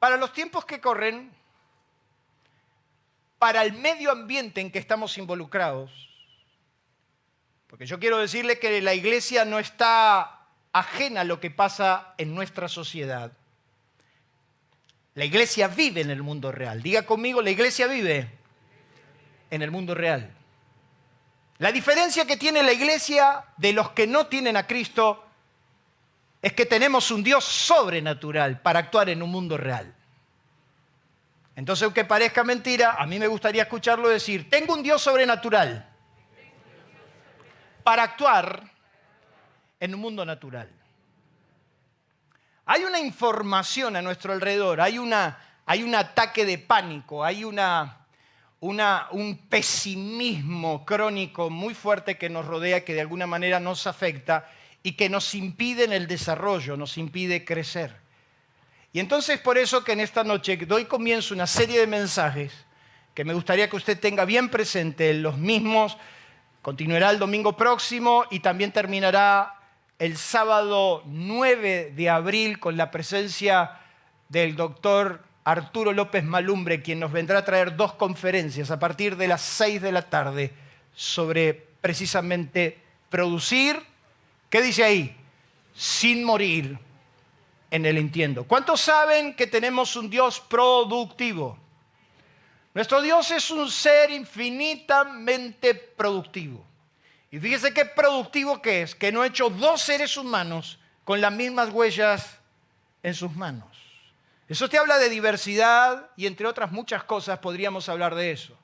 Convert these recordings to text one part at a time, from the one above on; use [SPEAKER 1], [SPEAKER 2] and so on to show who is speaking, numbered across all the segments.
[SPEAKER 1] Para los tiempos que corren, para el medio ambiente en que estamos involucrados, porque yo quiero decirle que la iglesia no está ajena a lo que pasa en nuestra sociedad. La iglesia vive en el mundo real. Diga conmigo, la iglesia vive en el mundo real. La diferencia que tiene la iglesia de los que no tienen a Cristo es que tenemos un Dios sobrenatural para actuar en un mundo real. Entonces, aunque parezca mentira, a mí me gustaría escucharlo decir, tengo un Dios sobrenatural para actuar en un mundo natural. Hay una información a nuestro alrededor, hay un ataque de pánico, hay un pesimismo crónico muy fuerte que nos rodea, que de alguna manera nos afecta y que nos impide en el desarrollo, nos impide crecer. Y entonces por eso que en esta noche doy comienzo una serie de mensajes que me gustaría que usted tenga bien presente. Los mismos continuará el domingo próximo y también terminará el sábado 9 de abril con la presencia del doctor Arturo López Malumbre, quien nos vendrá a traer 2 conferencias a partir de las 6 de la tarde sobre precisamente producir, ¿qué dice ahí? Sin morir en el intento. ¿Cuántos saben que tenemos un Dios productivo? Nuestro Dios es un ser infinitamente productivo. Y fíjese qué productivo que es, que no ha hecho 2 seres humanos con las mismas huellas en sus manos. Eso te habla de diversidad y entre otras muchas cosas podríamos hablar de eso.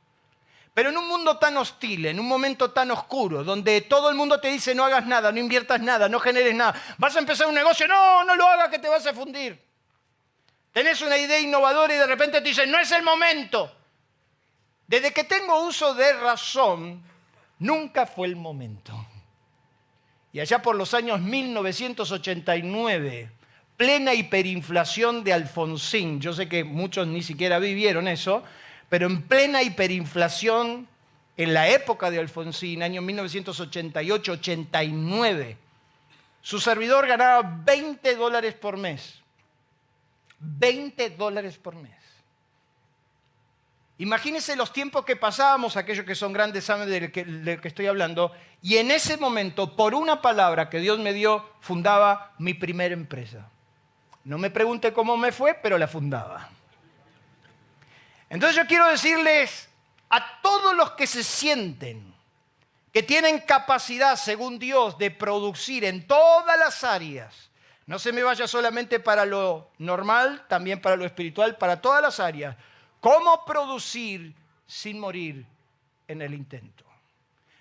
[SPEAKER 1] Pero en un mundo tan hostil, en un momento tan oscuro, donde todo el mundo te dice no hagas nada, no inviertas nada, no generes nada, vas a empezar un negocio, no lo hagas que te vas a fundir. Tenés una idea innovadora y de repente te dicen no es el momento. Desde que tengo uso de razón, nunca fue el momento. Y allá por los años 1989, plena hiperinflación de Alfonsín, yo sé que muchos ni siquiera vivieron eso, pero en plena hiperinflación, en la época de Alfonsín, año 1988-89, su servidor ganaba $20 por mes. $20 por mes. Imagínense los tiempos que pasábamos, aquellos que son grandes saben de que estoy hablando, y en ese momento, por una palabra que Dios me dio, fundaba mi primera empresa. No me pregunte cómo me fue, pero la fundaba. Entonces yo quiero decirles a todos los que se sienten que tienen capacidad, según Dios, de producir en todas las áreas, no se me vaya solamente para lo normal, también para lo espiritual, para todas las áreas, cómo producir sin morir en el intento.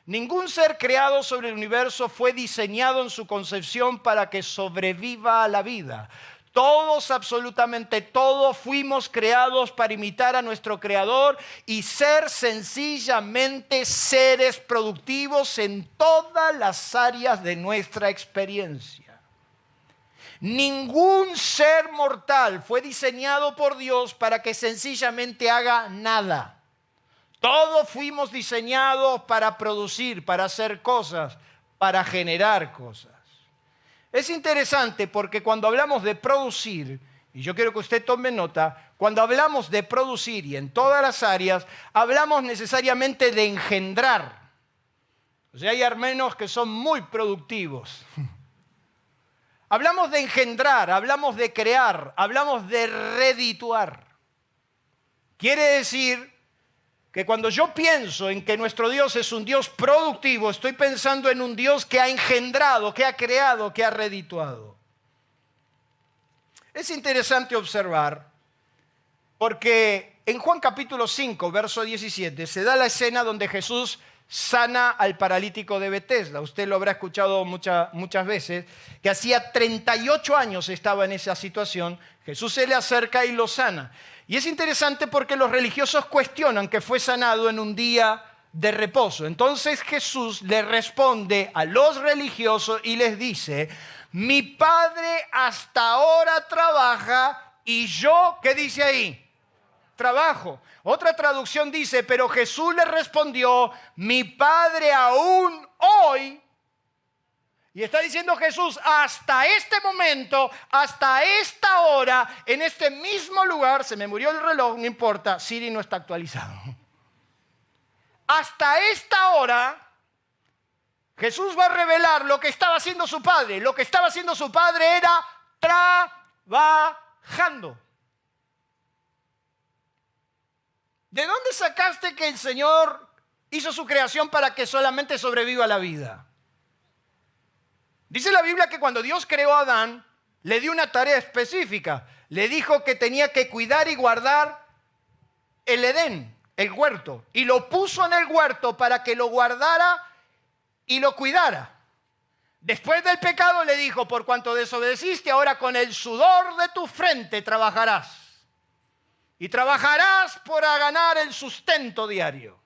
[SPEAKER 1] Ningún ser creado sobre el universo fue diseñado en su concepción para que sobreviva a la vida. Todos, absolutamente todos, fuimos creados para imitar a nuestro Creador y ser sencillamente seres productivos en todas las áreas de nuestra experiencia. Ningún ser mortal fue diseñado por Dios para que sencillamente haga nada. Todos fuimos diseñados para producir, para hacer cosas, para generar cosas. Es interesante porque cuando hablamos de producir, y yo quiero que usted tome nota, cuando hablamos de producir y en todas las áreas, hablamos necesariamente de engendrar. O sea, hay hermanos que son muy productivos. Hablamos de engendrar, hablamos de crear, hablamos de redituar. Quiere decir que cuando yo pienso en que nuestro Dios es un Dios productivo, estoy pensando en un Dios que ha engendrado, que ha creado, que ha redituado. Es interesante observar, porque en Juan capítulo 5, verso 17, se da la escena donde Jesús sana al paralítico de Betesda. Usted lo habrá escuchado muchas veces, que hacía 38 años estaba en esa situación. Jesús se le acerca y lo sana. Y es interesante porque los religiosos cuestionan que fue sanado en un día de reposo. Entonces Jesús le responde a los religiosos y les dice, mi Padre hasta ahora trabaja y yo, ¿qué dice ahí? Trabajo. Otra traducción dice, pero Jesús le respondió, mi Padre aún hoy Y está diciendo Jesús, hasta este momento, hasta esta hora, en este mismo lugar, se me murió el reloj, no importa, Siri no está actualizado. Hasta esta hora, Jesús va a revelar lo que estaba haciendo su padre. Lo que estaba haciendo su padre era trabajando. ¿De dónde sacaste que el Señor hizo su creación para que solamente sobreviva la vida? Dice la Biblia que cuando Dios creó a Adán, le dio una tarea específica. Le dijo que tenía que cuidar y guardar el Edén, el huerto. Y lo puso en el huerto para que lo guardara y lo cuidara. Después del pecado le dijo, por cuanto desobedeciste, ahora con el sudor de tu frente trabajarás. Y trabajarás para ganar el sustento diario.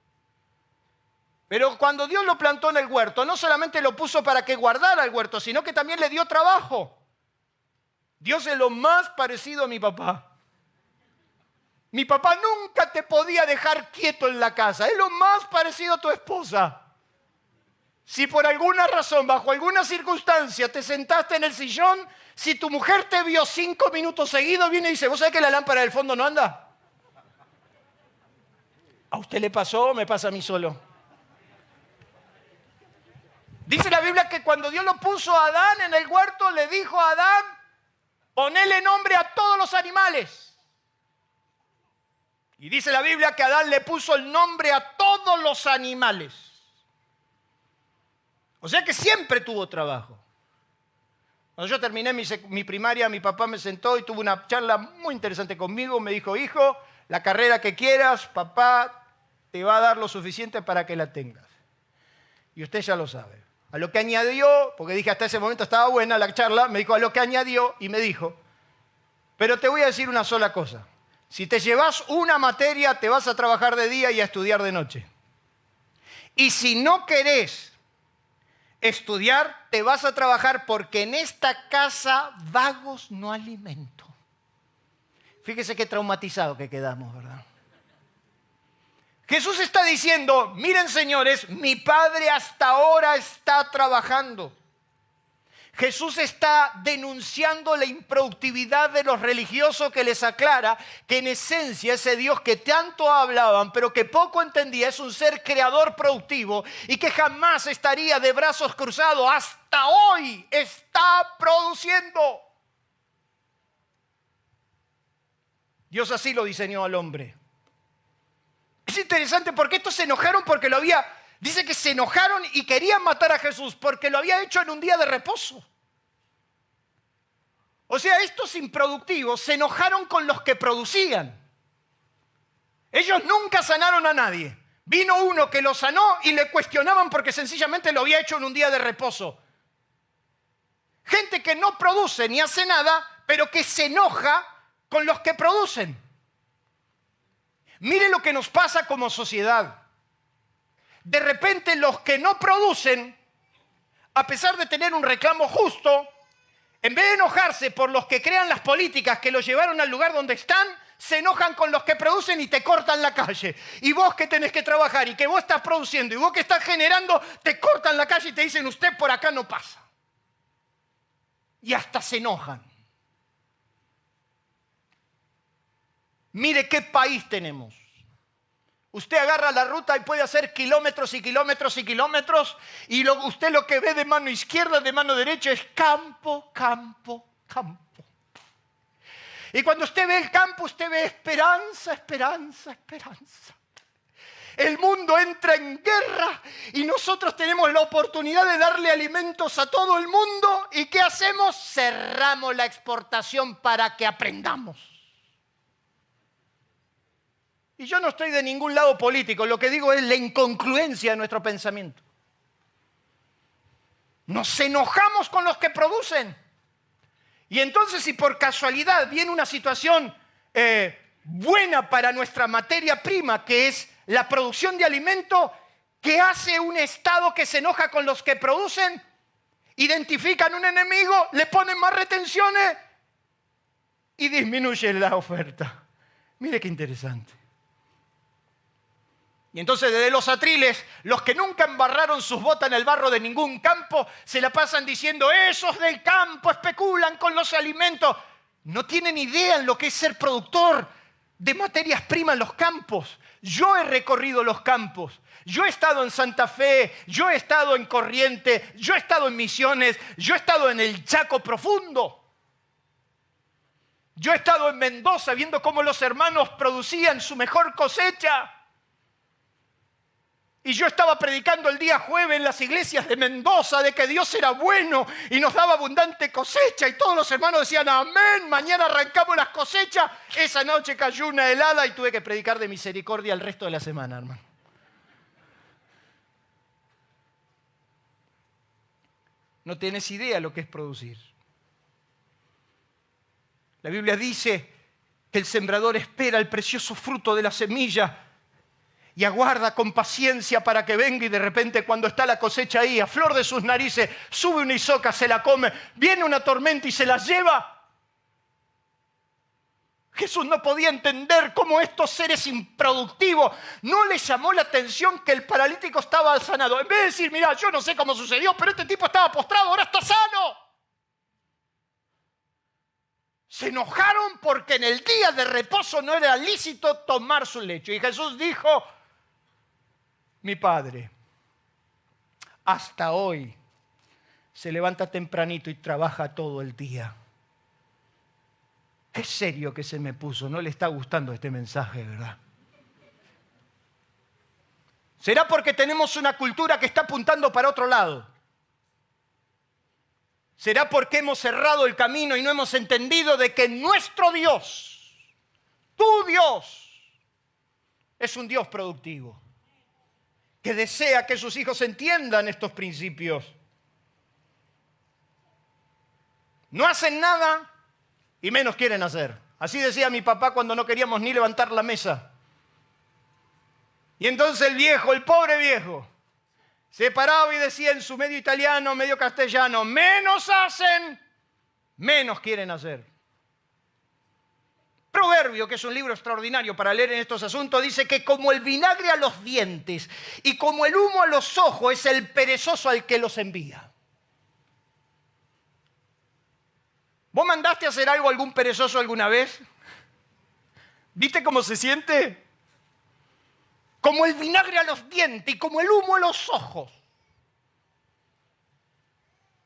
[SPEAKER 1] Pero cuando Dios lo plantó en el huerto, no solamente lo puso para que guardara el huerto, sino que también le dio trabajo. Dios es lo más parecido a mi papá. Mi papá nunca te podía dejar quieto en la casa. Es lo más parecido a tu esposa. Si por alguna razón, bajo alguna circunstancia, te sentaste en el sillón, si tu mujer te vio 5 minutos seguidos, viene y dice, ¿vos sabés que la lámpara del fondo no anda? ¿A usted le pasó o me pasa a mí solo? Dice la Biblia que cuando Dios lo puso a Adán en el huerto, le dijo a Adán, ponele nombre a todos los animales. Y dice la Biblia que Adán le puso el nombre a todos los animales. O sea que siempre tuvo trabajo. Cuando yo terminé mi primaria, mi papá me sentó y tuvo una charla muy interesante conmigo. Me dijo, hijo, la carrera que quieras, papá te va a dar lo suficiente para que la tengas. Y usted ya lo sabe. A lo que añadió, porque dije hasta ese momento estaba buena la charla, me dijo a lo que añadió y me dijo, pero te voy a decir una sola cosa. Si te llevas una materia, te vas a trabajar de día y a estudiar de noche. Y si no querés estudiar, te vas a trabajar porque en esta casa vagos no alimento. Fíjese qué traumatizado que quedamos, ¿verdad? Jesús está diciendo, miren señores, mi Padre hasta ahora está trabajando. Jesús está denunciando la improductividad de los religiosos que les aclara que en esencia ese Dios que tanto hablaban pero que poco entendía es un ser creador productivo y que jamás estaría de brazos cruzados, hasta hoy está produciendo. Dios así lo diseñó al hombre. Es interesante porque estos se enojaron porque lo había... Dice que se enojaron y querían matar a Jesús porque lo había hecho en un día de reposo. O sea, estos improductivos se enojaron con los que producían. Ellos nunca sanaron a nadie. Vino uno que lo sanó y le cuestionaban porque sencillamente lo había hecho en un día de reposo. Gente que no produce ni hace nada, pero que se enoja con los que producen. Mire lo que nos pasa como sociedad. De repente los que no producen, a pesar de tener un reclamo justo, en vez de enojarse por los que crean las políticas que los llevaron al lugar donde están, se enojan con los que producen y te cortan la calle. Y vos que tenés que trabajar y que vos estás produciendo y vos que estás generando, te cortan la calle y te dicen, usted por acá no pasa. Y hasta se enojan. Mire qué país tenemos. Usted agarra la ruta y puede hacer kilómetros y kilómetros y kilómetros y usted lo que ve de mano izquierda, de mano derecha es campo, campo, campo. Y cuando usted ve el campo, usted ve esperanza, esperanza, esperanza. El mundo entra en guerra y nosotros tenemos la oportunidad de darle alimentos a todo el mundo. ¿Y qué hacemos? Cerramos la exportación para que aprendamos. Y yo no estoy de ningún lado político, lo que digo es la incongruencia de nuestro pensamiento. Nos enojamos con los que producen. Y entonces si por casualidad viene una situación buena para nuestra materia prima, que es la producción de alimento, ¿qué hace un Estado que se enoja con los que producen? Identifican un enemigo, le ponen más retenciones y disminuyen la oferta. Mire qué interesante. Y entonces desde los atriles, los que nunca embarraron sus botas en el barro de ningún campo, se la pasan diciendo, esos del campo especulan con los alimentos. No tienen idea en lo que es ser productor de materias primas en los campos. Yo he recorrido los campos. Yo he estado en Santa Fe, yo he estado en Corrientes, yo he estado en Misiones, yo he estado en el Chaco profundo. Yo he estado en Mendoza viendo cómo los hermanos producían su mejor cosecha. Y yo estaba predicando el día jueves en las iglesias de Mendoza de que Dios era bueno y nos daba abundante cosecha. Y todos los hermanos decían, amén, mañana arrancamos las cosechas. Esa noche cayó una helada y tuve que predicar de misericordia el resto de la semana, hermano. No tienes idea lo que es producir. La Biblia dice que el sembrador espera el precioso fruto de la semilla y aguarda con paciencia para que venga, y de repente cuando está la cosecha ahí, a flor de sus narices, sube una hisoca, se la come, viene una tormenta y se la lleva. Jesús no podía entender cómo estos seres improductivos no les llamó la atención que el paralítico estaba sanado. En vez de decir, mira, yo no sé cómo sucedió, pero este tipo estaba postrado, ahora está sano. Se enojaron porque en el día de reposo no era lícito tomar su lecho. Y Jesús dijo, mi Padre, hasta hoy se levanta tempranito y trabaja todo el día. Qué serio que se me puso, no le está gustando este mensaje, ¿verdad? ¿Será porque tenemos una cultura que está apuntando para otro lado? ¿Será porque hemos cerrado el camino y no hemos entendido de que nuestro Dios, tu Dios, es un Dios productivo, que desea que sus hijos entiendan estos principios? No hacen nada y menos quieren hacer. Así decía mi papá cuando no queríamos ni levantar la mesa. Y entonces el viejo, el pobre viejo, se paraba y decía en su medio italiano, medio castellano, menos hacen, menos quieren hacer. Proverbio, que es un libro extraordinario para leer en estos asuntos, dice que como el vinagre a los dientes y como el humo a los ojos es el perezoso al que los envía. ¿Vos mandaste a hacer algo a algún perezoso alguna vez? ¿Viste cómo se siente? Como el vinagre a los dientes y como el humo a los ojos.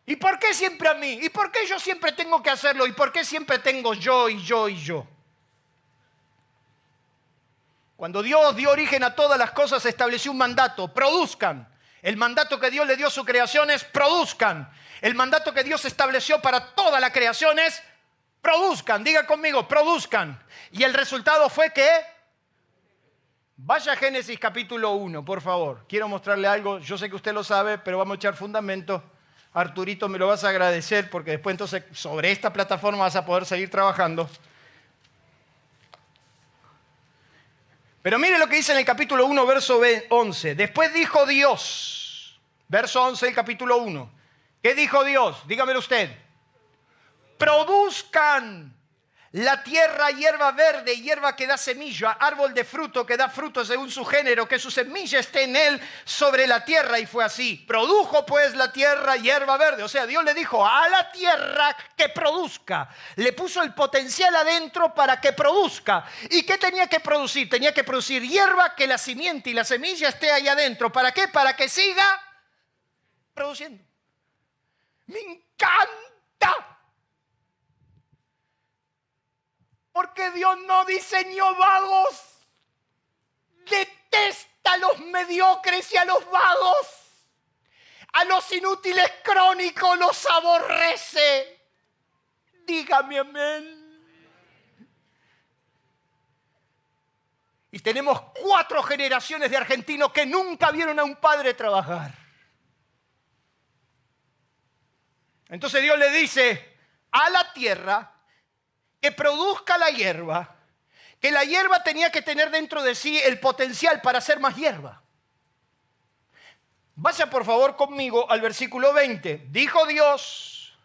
[SPEAKER 1] ¿Y por qué siempre a mí? ¿Y por qué yo siempre tengo que hacerlo? ¿Y por qué siempre tengo yo y yo y yo? Cuando Dios dio origen a todas las cosas, estableció un mandato: produzcan. El mandato que Dios le dio a su creación es produzcan. El mandato que Dios estableció para toda la creación es produzcan. Diga conmigo, produzcan. Y el resultado fue que... Vaya a Génesis capítulo 1, por favor. Quiero mostrarle algo. Yo sé que usted lo sabe, pero vamos a echar fundamento. Arturito, me lo vas a agradecer porque después entonces sobre esta plataforma vas a poder seguir trabajando. Pero mire lo que dice en el capítulo 1, verso 11. Después dijo Dios, verso 11 del capítulo 1. ¿Qué dijo Dios? Dígamelo usted. Produzcan la tierra hierba verde y hierba que da semilla, árbol de fruto que da fruto según su género, que su semilla esté en él sobre la tierra. Y fue así. Produjo pues la tierra hierba verde. O sea, Dios le dijo a la tierra que produzca. Le puso el potencial adentro para que produzca. ¿Y qué tenía que producir? Tenía que producir hierba, que la simiente y la semilla esté ahí adentro. ¿Para qué? Para que siga produciendo. Me encanta. Porque Dios no diseñó vagos. Detesta a los mediocres y a los vagos. A los inútiles crónicos los aborrece. Dígame amén. Y tenemos 4 generaciones de argentinos que nunca vieron a un padre trabajar. Entonces Dios le dice a la tierra que produzca la hierba, que la hierba tenía que tener dentro de sí el potencial para hacer más hierba. Vaya por favor conmigo al versículo 20. Dijo Dios,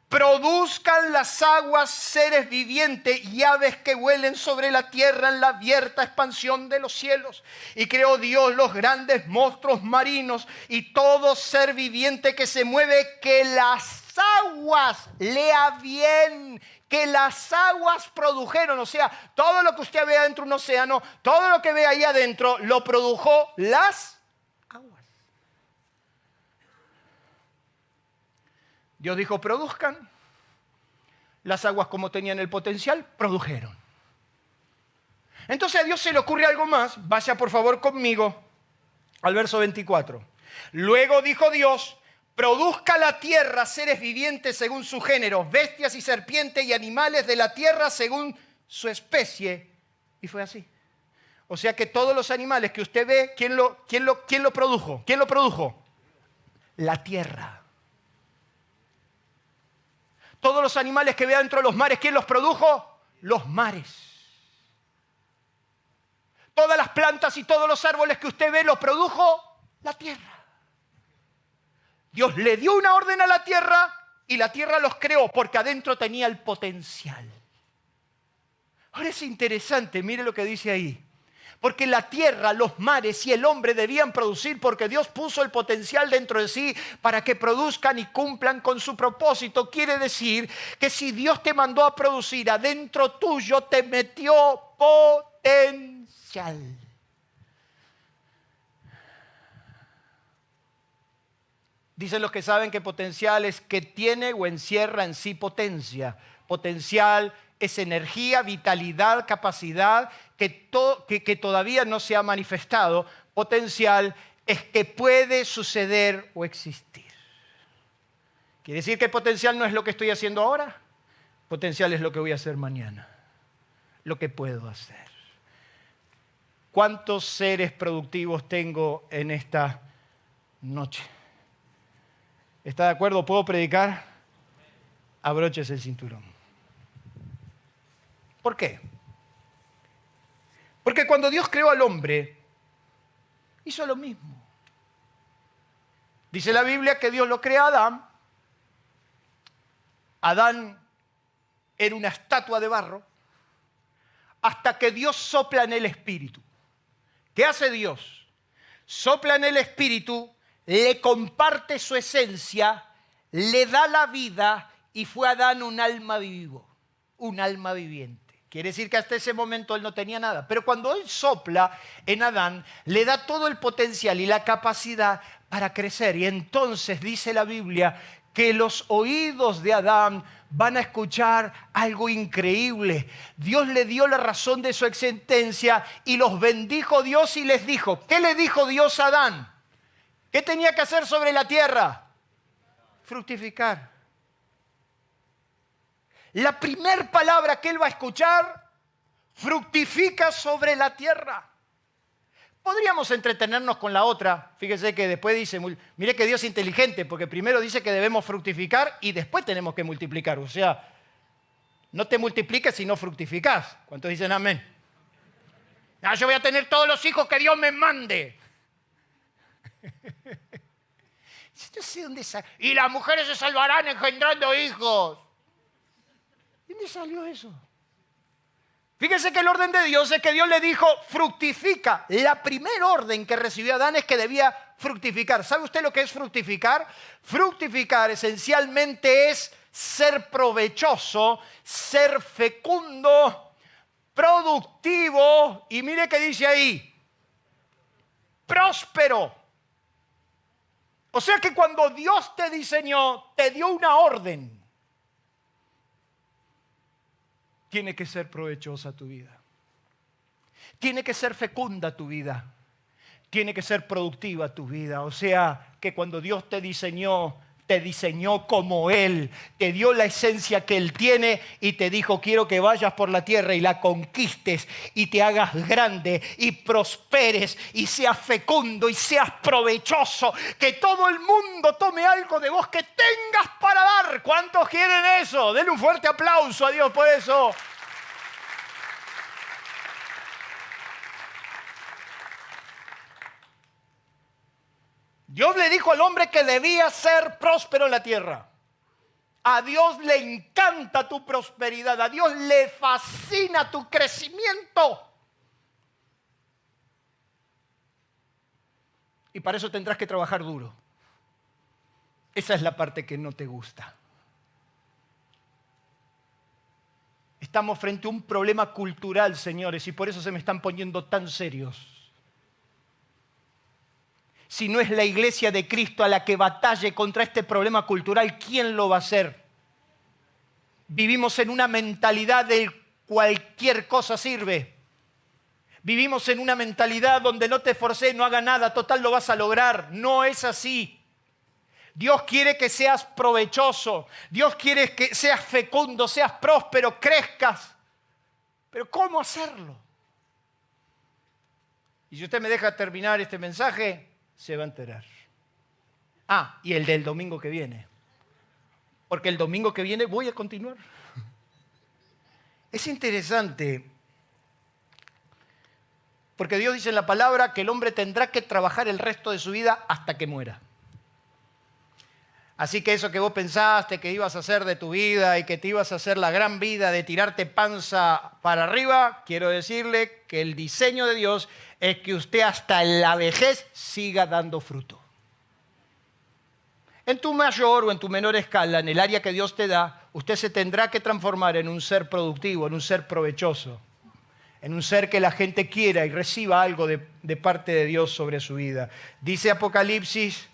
[SPEAKER 1] produzcan las aguas seres vivientes y aves que vuelen sobre la tierra en la abierta expansión de los cielos. Y creó Dios los grandes monstruos marinos y todo ser viviente que se mueve, que las aguas lea bien, que las aguas produjeron. O sea, todo lo que usted ve adentro de un océano, todo lo que ve ahí adentro, lo produjo las aguas. Dios dijo, produzcan. Las aguas, como tenían el potencial, produjeron. Entonces a Dios se le ocurre algo más. Vaya por favor conmigo al verso 24. Luego dijo Dios, produzca la tierra seres vivientes según su género, bestias y serpientes y animales de la tierra según su especie. Y fue así. O sea que todos los animales que usted ve, ¿quién lo produjo? ¿Quién lo produjo? La tierra. Todos los animales que ve dentro de los mares, ¿quién los produjo? Los mares. Todas las plantas y todos los árboles que usted ve, los produjo la tierra. Dios le dio una orden a la tierra y la tierra los creó porque adentro tenía el potencial. Ahora es interesante, mire lo que dice ahí. Porque la tierra, los mares y el hombre debían producir porque Dios puso el potencial dentro de sí para que produzcan y cumplan con su propósito. Quiere decir que si Dios te mandó a producir, adentro tuyo te metió potencial. Dicen los que saben que potencial es que tiene o encierra en sí potencia. Potencial es energía, vitalidad, capacidad que todavía no se ha manifestado. Potencial es que puede suceder o existir. ¿Quiere decir que potencial no es lo que estoy haciendo ahora? Potencial es lo que voy a hacer mañana, lo que puedo hacer. ¿Cuántos seres productivos tengo en esta noche? ¿Está de acuerdo? ¿Puedo predicar? Abróchese el cinturón. ¿Por qué? Porque cuando Dios creó al hombre, hizo lo mismo. Dice la Biblia que Dios lo crea a Adán. Adán era una estatua de barro hasta que Dios sopla en el espíritu. ¿Qué hace Dios? Sopla en el espíritu, le comparte su esencia, le da la vida y fue a Adán un alma vivo, un alma viviente. Quiere decir que hasta ese momento él no tenía nada. Pero cuando él sopla en Adán, le da todo el potencial y la capacidad para crecer. Y entonces dice la Biblia que los oídos de Adán van a escuchar algo increíble. Dios le dio la razón de su existencia y los bendijo Dios y les dijo. ¿Qué le dijo Dios a Adán? ¿Qué tenía que hacer sobre la tierra? Fructificar. La primera palabra que él va a escuchar, fructifica sobre la tierra. Podríamos entretenernos con la otra. Fíjese que después dice, mire que Dios es inteligente, porque primero dice que debemos fructificar y después tenemos que multiplicar. O sea, no te multipliques si no fructificas. ¿Cuántos dicen amén? No, yo voy a tener todos los hijos que Dios me mande. No sé dónde sale. Y las mujeres se salvarán engendrando hijos. ¿De dónde salió eso? Fíjese que el orden de Dios es que Dios le dijo, fructifica. La primera orden que recibió Adán es que debía fructificar. ¿Sabe usted lo que es fructificar? Fructificar esencialmente es ser provechoso, ser fecundo, productivo. Y mire qué dice ahí, próspero. O sea que cuando Dios te diseñó, te dio una orden. Tiene que ser provechosa tu vida. Tiene que ser fecunda tu vida. Tiene que ser productiva tu vida. O sea, que cuando Dios te diseñó como Él. Te dio la esencia que Él tiene y te dijo, quiero que vayas por la tierra y la conquistes y te hagas grande y prosperes y seas fecundo y seas provechoso. Que todo el mundo tome algo de vos que tengas para dar. ¿Cuántos quieren eso? Denle un fuerte aplauso a Dios por eso. Dios le dijo al hombre que debía ser próspero en la tierra. A Dios le encanta tu prosperidad. A Dios le fascina tu crecimiento. Y para eso tendrás que trabajar duro. Esa es la parte que no te gusta. Estamos frente a un problema cultural, señores, y por eso se me están poniendo tan serios. Si no es la iglesia de Cristo a la que batalle contra este problema cultural, ¿quién lo va a hacer? Vivimos en una mentalidad de cualquier cosa sirve. Vivimos en una mentalidad donde no te esforcés, no haga nada, total lo vas a lograr. No es así. Dios quiere que seas provechoso. Dios quiere que seas fecundo, seas próspero, crezcas. Pero ¿cómo hacerlo? Y si usted me deja terminar este mensaje, se va a enterar. Y el del domingo que viene. Porque el domingo que viene voy a continuar. Es interesante. Porque Dios dice en la palabra que el hombre tendrá que trabajar el resto de su vida hasta que muera. Así que eso que vos pensaste que ibas a hacer de tu vida y que te ibas a hacer la gran vida de tirarte panza para arriba, quiero decirle que el diseño de Dios es que usted hasta en la vejez siga dando fruto. En tu mayor o en tu menor escala, en el área que Dios te da, usted se tendrá que transformar en un ser productivo, en un ser provechoso, en un ser que la gente quiera y reciba algo de parte de Dios sobre su vida. Dice Apocalipsis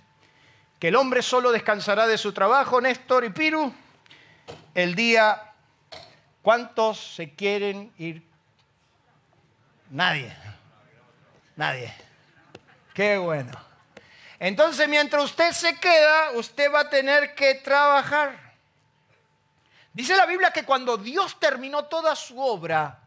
[SPEAKER 1] que el hombre solo descansará de su trabajo, Néstor y Piru, el día. ¿Cuántos se quieren ir? Nadie. Qué bueno. Entonces, mientras usted se queda, usted va a tener que trabajar. Dice la Biblia que cuando Dios terminó toda su obra,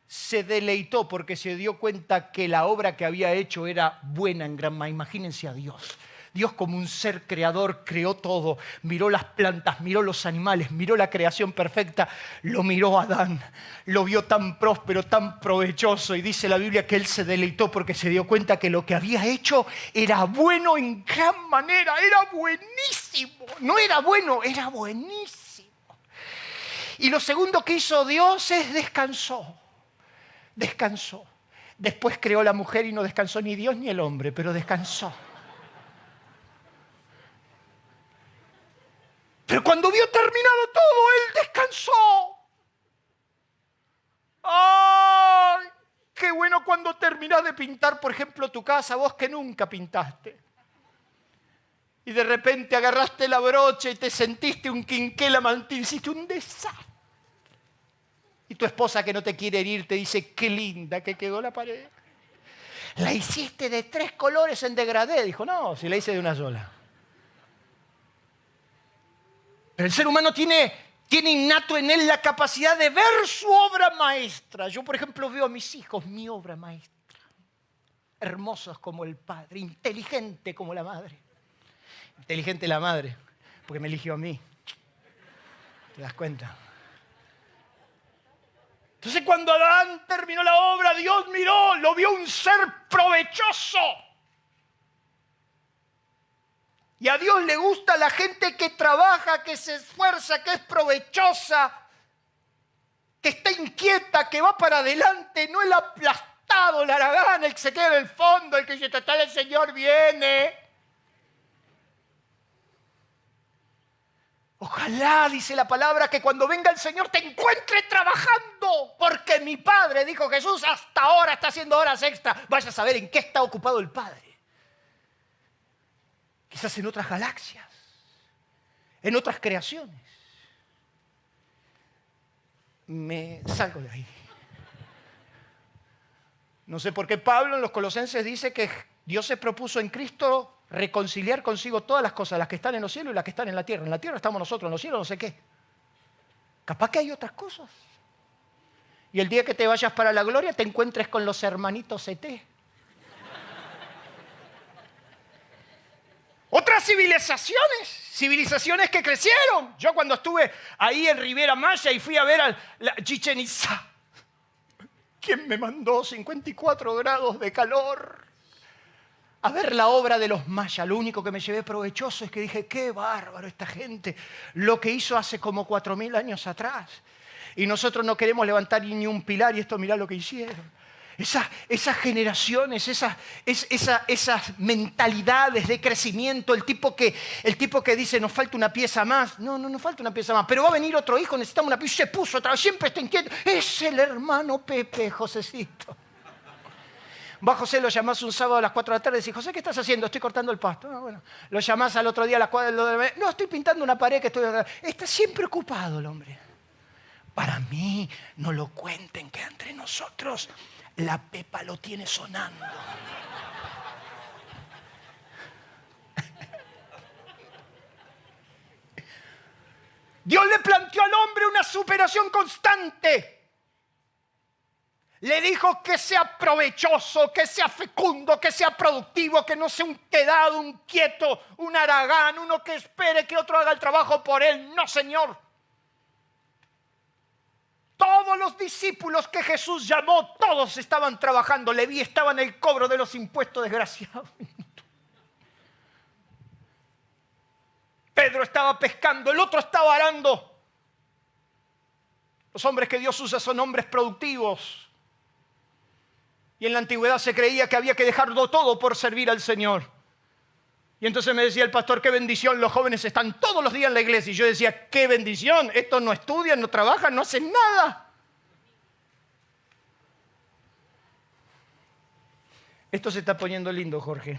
[SPEAKER 1] se deleitó porque se dio cuenta que la obra que había hecho era buena en gran manera. Imagínense a Dios. Dios como un ser creador creó todo, miró las plantas, miró los animales, miró la creación perfecta, lo miró a Adán, lo vio tan próspero, tan provechoso y dice la Biblia que él se deleitó porque se dio cuenta que lo que había hecho era bueno en gran manera, era buenísimo, no era bueno, era buenísimo. Y lo segundo que hizo Dios es descansó. Después creó la mujer y no descansó ni Dios ni el hombre, pero descansó. Pero cuando vio terminado todo, él descansó. ¡Ay! Qué bueno cuando terminás de pintar, por ejemplo, tu casa, vos que nunca pintaste. Y de repente agarraste la brocha y te sentiste un quinquela, hiciste un desastre. Y tu esposa que no te quiere herir te dice, qué linda que quedó la pared. La hiciste de 3 colores en degradé. Dijo, no, si la hice de una sola. Pero el ser humano tiene innato en él la capacidad de ver su obra maestra. Yo, por ejemplo, veo a mis hijos, mi obra maestra. Hermosos como el padre, inteligente como la madre. Inteligente la madre, porque me eligió a mí. ¿Te das cuenta? Entonces cuando Adán terminó la obra, Dios miró, lo vio un ser provechoso. Y a Dios le gusta la gente que trabaja, que se esfuerza, que es provechosa, que está inquieta, que va para adelante, no el aplastado, el haragán, el que se queda en el fondo, el que dice, total, el Señor viene. Ojalá, dice la palabra, que cuando venga el Señor te encuentre trabajando, porque mi Padre, dijo Jesús, hasta ahora está haciendo horas extra. Vaya a saber en qué está ocupado el Padre. Quizás en otras galaxias, en otras creaciones. Me salgo de ahí. No sé por qué Pablo en los Colosenses dice que Dios se propuso en Cristo reconciliar consigo todas las cosas, las que están en los cielos y las que están en la tierra. En la tierra estamos nosotros, en los cielos no sé qué. Capaz que hay otras cosas. Y el día que te vayas para la gloria te encuentres con los hermanitos ET. Otras civilizaciones que crecieron. Yo cuando estuve ahí en Riviera Maya y fui a ver a la Chichén Itzá, ¿quién me mandó 54 grados de calor? a ver la obra de los mayas. Lo único que me llevé provechoso es que dije, qué bárbaro esta gente, lo que hizo hace como 4000 años atrás. Y nosotros no queremos levantar ni un pilar y esto mirá lo que hicieron. Esas generaciones, esas mentalidades de crecimiento, el tipo que dice nos falta una pieza más. No falta una pieza más, pero va a venir otro hijo, necesitamos una pieza. Se puso otra vez, siempre está inquieto. Es el hermano Pepe, Josecito. Va José, lo llamás un sábado a las 4 de la tarde y decís, José, ¿qué estás haciendo? Estoy cortando el pasto. Bueno. Lo llamás al otro día a las 4 de la tarde. No, estoy pintando una pared que estoy... Está siempre ocupado el hombre. Para mí, no lo cuenten, que entre nosotros la Pepa lo tiene sonando. Dios le planteó al hombre una superación constante. Le dijo que sea provechoso, que sea fecundo, que sea productivo, que no sea un quedado, un quieto, un haragán, uno que espere que otro haga el trabajo por él. No, Señor. Todos los discípulos que Jesús llamó, todos estaban trabajando. Leví estaba en el cobro de los impuestos, desgraciado. Pedro estaba pescando, el otro estaba arando. Los hombres que Dios usa son hombres productivos. Y en la antigüedad se creía que había que dejarlo todo por servir al Señor. Y entonces me decía el pastor, qué bendición, los jóvenes están todos los días en la iglesia. Y yo decía, qué bendición, estos no estudian, no trabajan, no hacen nada. Esto se está poniendo lindo, Jorge.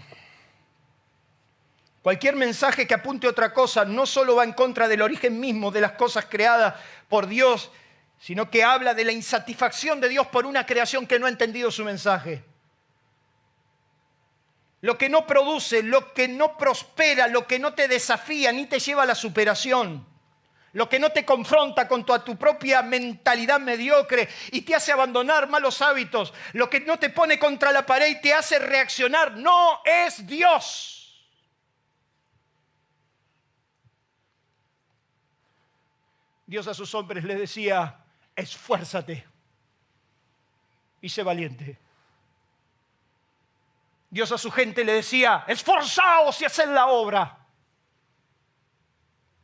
[SPEAKER 1] Cualquier mensaje que apunte a otra cosa no solo va en contra del origen mismo de las cosas creadas por Dios, sino que habla de la insatisfacción de Dios por una creación que no ha entendido su mensaje. Lo que no produce, lo que no prospera, lo que no te desafía ni te lleva a la superación, lo que no te confronta con tu propia mentalidad mediocre y te hace abandonar malos hábitos, lo que no te pone contra la pared y te hace reaccionar, no es Dios. Dios a sus hombres les decía, esfuérzate y sé valiente. Dios a su gente le decía, esforzaos y haced la obra.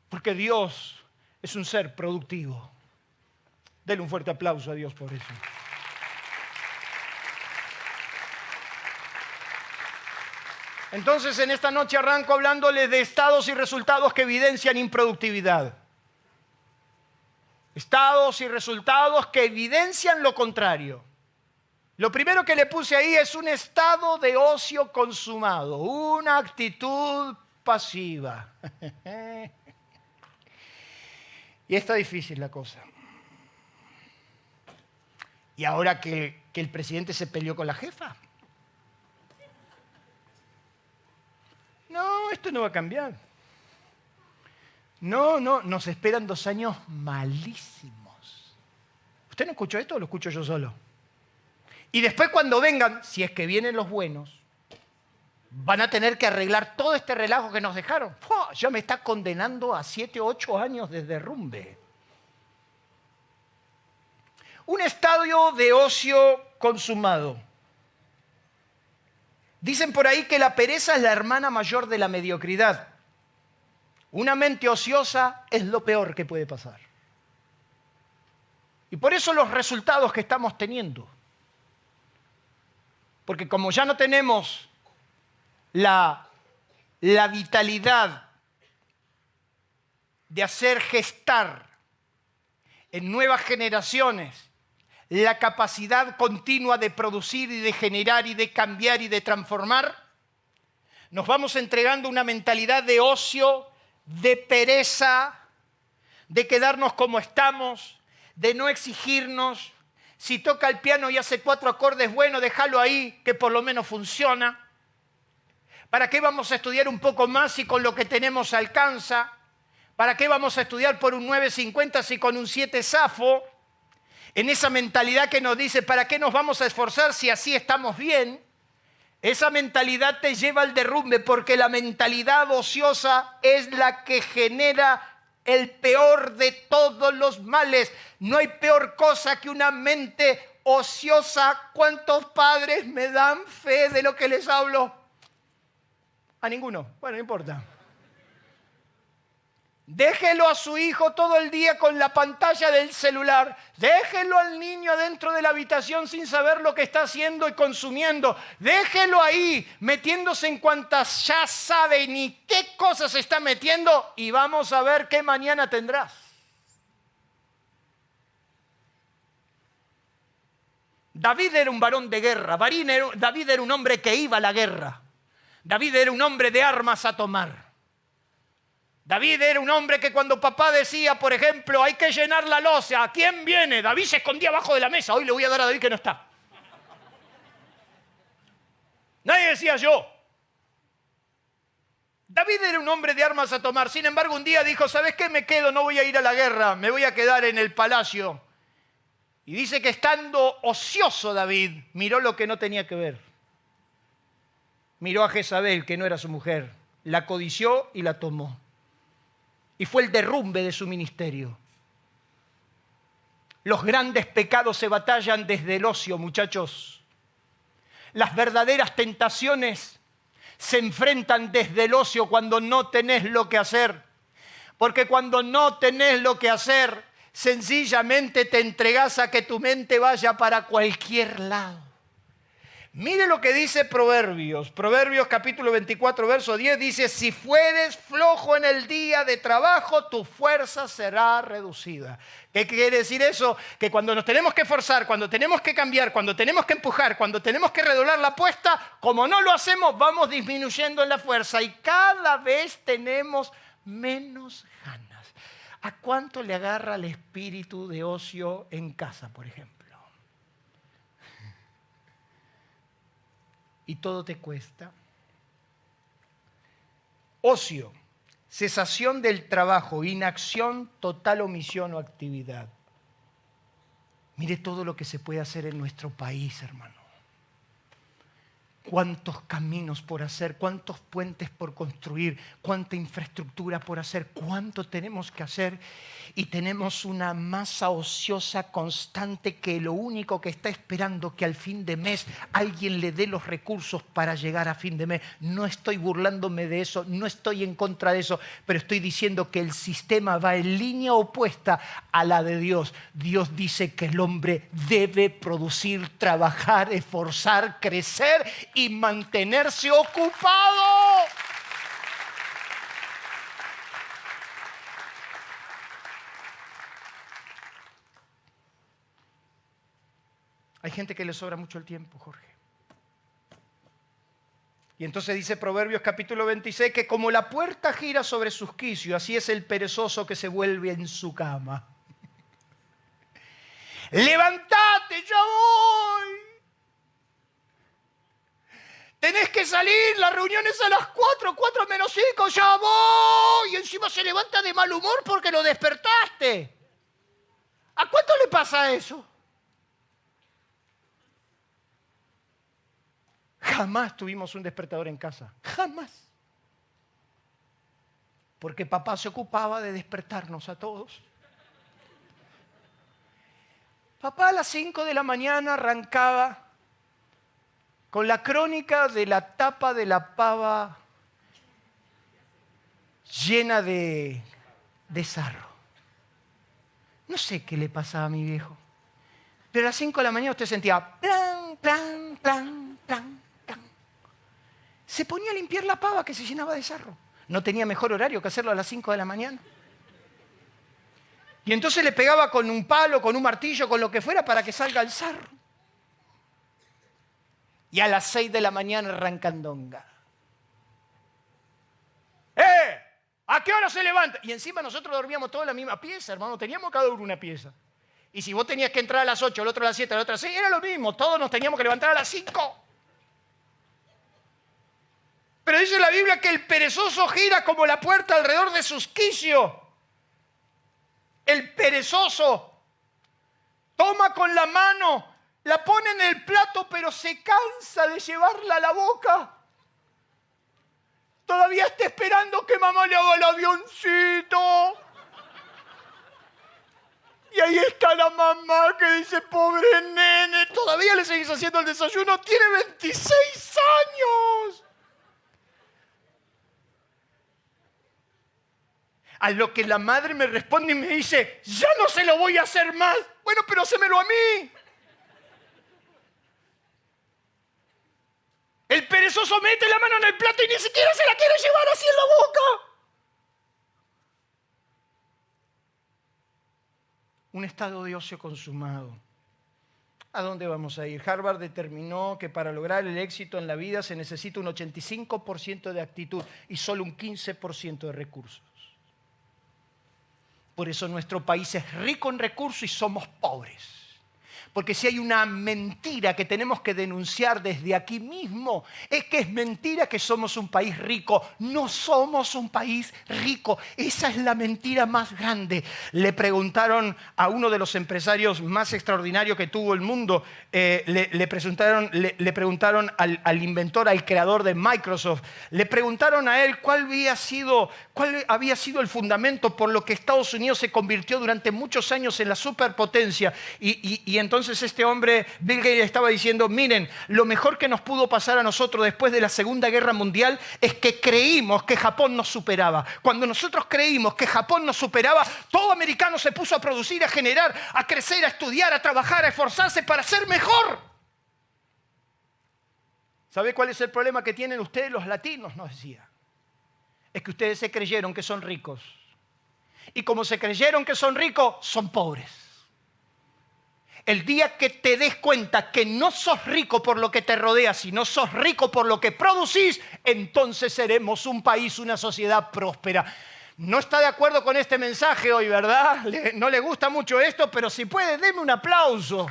[SPEAKER 1] Porque Dios es un ser productivo. Denle un fuerte aplauso a Dios por eso. Entonces en esta noche arranco hablándoles de estados y resultados que evidencian improductividad. Estados y resultados que evidencian lo contrario. Lo primero que le puse ahí es un estado de ocio consumado, una actitud pasiva. Y está difícil la cosa. Y ahora que el presidente se peleó con la jefa. No, esto no va a cambiar. No, nos esperan 2 años malísimos. ¿Usted no escuchó esto o lo escucho yo solo? Y después cuando vengan, si es que vienen los buenos, van a tener que arreglar todo este relajo que nos dejaron. Ya me está condenando a 7 o 8 años de derrumbe. Un estadio de ocio consumado. Dicen por ahí que la pereza es la hermana mayor de la mediocridad. Una mente ociosa es lo peor que puede pasar. Y por eso los resultados que estamos teniendo. Porque como ya no tenemos la vitalidad de hacer gestar en nuevas generaciones la capacidad continua de producir y de generar y de cambiar y de transformar, nos vamos entregando una mentalidad de ocio, de pereza, de quedarnos como estamos, de no exigirnos. Si toca el piano y hace 4 acordes, bueno, déjalo ahí, que por lo menos funciona. ¿Para qué vamos a estudiar un poco más si con lo que tenemos alcanza? ¿Para qué vamos a estudiar por un 9.50 si con un 7 zafo? En esa mentalidad que nos dice, ¿para qué nos vamos a esforzar si así estamos bien? Esa mentalidad te lleva al derrumbe porque la mentalidad ociosa es la que genera el peor de todos los males. No hay peor cosa que una mente ociosa. ¿Cuántos padres me dan fe de lo que les hablo? A ninguno. Bueno, no importa. Déjelo a su hijo todo el día con la pantalla del celular. Déjelo al niño dentro de la habitación sin saber lo que está haciendo y consumiendo. Déjelo ahí metiéndose en cuantas ya sabe ni qué cosas se está metiendo y vamos a ver qué mañana tendrás. David era un varón de guerra. David era un hombre que iba a la guerra. David era un hombre de armas a tomar. David era un hombre que cuando papá decía, por ejemplo, hay que llenar la loza, ¿a quién viene? David se escondía abajo de la mesa, hoy le voy a dar a David que no está. Nadie decía yo. David era un hombre de armas a tomar, sin embargo un día dijo, ¿sabes qué? Me quedo, no voy a ir a la guerra, me voy a quedar en el palacio. Y dice que estando ocioso David, miró lo que no tenía que ver. Miró a Jezabel, que no era su mujer, la codició y la tomó. Y fue el derrumbe de su ministerio. Los grandes pecados se batallan desde el ocio, muchachos. Las verdaderas tentaciones se enfrentan desde el ocio cuando no tenés lo que hacer. Porque cuando no tenés lo que hacer, sencillamente te entregás a que tu mente vaya para cualquier lado. Mire lo que dice Proverbios. Proverbios capítulo 24, verso 10 dice, si fueres flojo en el día de trabajo, tu fuerza será reducida. ¿Qué quiere decir eso? Que cuando nos tenemos que esforzar, cuando tenemos que cambiar, cuando tenemos que empujar, cuando tenemos que redoblar la apuesta, como no lo hacemos, vamos disminuyendo en la fuerza y cada vez tenemos menos ganas. ¿A cuánto le agarra el espíritu de ocio en casa, por ejemplo? Y todo te cuesta. Ocio, cesación del trabajo, inacción, total omisión o actividad. Mire todo lo que se puede hacer en nuestro país, hermano. Cuántos caminos por hacer, cuántos puentes por construir, cuánta infraestructura por hacer, cuánto tenemos que hacer. Y tenemos una masa ociosa constante que lo único que está esperando que al fin de mes alguien le dé los recursos para llegar a fin de mes. No estoy burlándome de eso, no estoy en contra de eso, pero estoy diciendo que el sistema va en línea opuesta a la de Dios. Dios dice que el hombre debe producir, trabajar, esforzar, crecer y mantenerse ocupado. Hay gente que le sobra mucho el tiempo, Jorge. Y entonces dice Proverbios capítulo 26 que como la puerta gira sobre sus quicios, así es el perezoso que se vuelve en su cama. ¡Levántate, ya voy! Tenés que salir, la reunión es a las 4 menos 5, ya voy. Y encima se levanta de mal humor porque lo despertaste. ¿A cuánto le pasa eso? Jamás tuvimos un despertador en casa. Jamás. Porque papá se ocupaba de despertarnos a todos. Papá a las 5 de la mañana arrancaba con la crónica de la tapa de la pava llena de sarro. No sé qué le pasaba a mi viejo. Pero a las 5 de la mañana usted sentía plan, plan, plan, plan, plan. Se ponía a limpiar la pava que se llenaba de sarro. No tenía mejor horario que hacerlo a las 5 de la mañana. Y entonces le pegaba con un palo, con un martillo, con lo que fuera para que salga el sarro. Y a las 6 de la mañana arrancandonga. ¿A qué hora se levanta? Y encima nosotros dormíamos todos en la misma pieza, hermano. Teníamos cada uno una pieza. Y si vos tenías que entrar a las 8, el otro a las 7, el otro a las 6, era lo mismo. Todos nos teníamos que levantar a las 5. Pero dice la Biblia que el perezoso gira como la puerta alrededor de sus quicios. El perezoso toma con la mano, la pone en el plato, pero se cansa de llevarla a la boca. Todavía está esperando que mamá le haga el avioncito. Y ahí está la mamá que dice, pobre nene, todavía le seguís haciendo el desayuno, tiene 26 años. A lo que la madre me responde y me dice, ya no se lo voy a hacer más. Bueno, pero hacémelo a mí. El perezoso mete la mano en el plato y ni siquiera se la quiere llevar así en la boca. Un estado de ocio consumado. ¿A dónde vamos a ir? Harvard determinó que para lograr el éxito en la vida se necesita un 85% de actitud y solo un 15% de recursos. Por eso nuestro país es rico en recursos y somos pobres. Porque si hay una mentira que tenemos que denunciar desde aquí mismo, es que es mentira que somos un país rico. No somos un país rico. Esa es la mentira más grande. Le preguntaron a uno de los empresarios más extraordinarios que tuvo el mundo, le preguntaron al inventor, al creador de Microsoft, le preguntaron a él cuál había sido el fundamento por lo que Estados Unidos se convirtió durante muchos años en la superpotencia. Y entonces este hombre, Bill Gates, estaba diciendo, miren, lo mejor que nos pudo pasar a nosotros después de la Segunda Guerra Mundial es que creímos que Japón nos superaba. Cuando nosotros creímos que Japón nos superaba, todo americano se puso a producir, a generar, a crecer, a estudiar, a trabajar, a esforzarse para ser mejor. ¿Sabe cuál es el problema que tienen ustedes los latinos? Nos decía. Es que ustedes se creyeron que son ricos. Y como se creyeron que son ricos, son pobres. El día que te des cuenta que no sos rico por lo que te rodea, sino sos rico por lo que producís, entonces seremos un país, una sociedad próspera. No está de acuerdo con este mensaje hoy, ¿verdad? No le gusta mucho esto, pero si puede, deme un aplauso.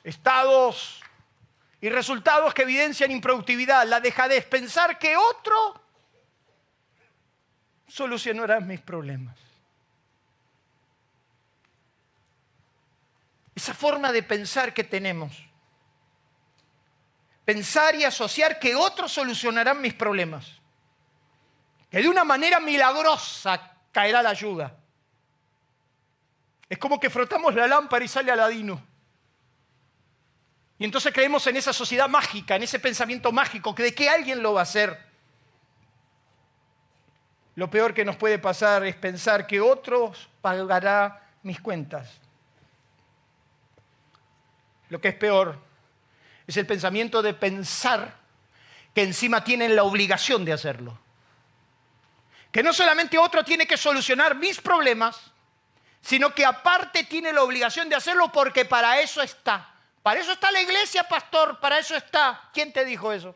[SPEAKER 1] Estados y resultados que evidencian improductividad, la dejadez, pensar que otro solucionará mis problemas. Esa forma de pensar que tenemos. Pensar y asociar que otros solucionarán mis problemas. Que de una manera milagrosa caerá la ayuda. Es como que frotamos la lámpara y sale Aladino. Y entonces creemos en esa sociedad mágica, en ese pensamiento mágico, de que alguien lo va a hacer. Lo peor que nos puede pasar es pensar que otros pagarán mis cuentas. Lo que es peor es el pensamiento de pensar que encima tienen la obligación de hacerlo. Que no solamente otro tiene que solucionar mis problemas, sino que aparte tiene la obligación de hacerlo porque para eso está. Para eso está la iglesia, pastor, para eso está. ¿Quién te dijo eso?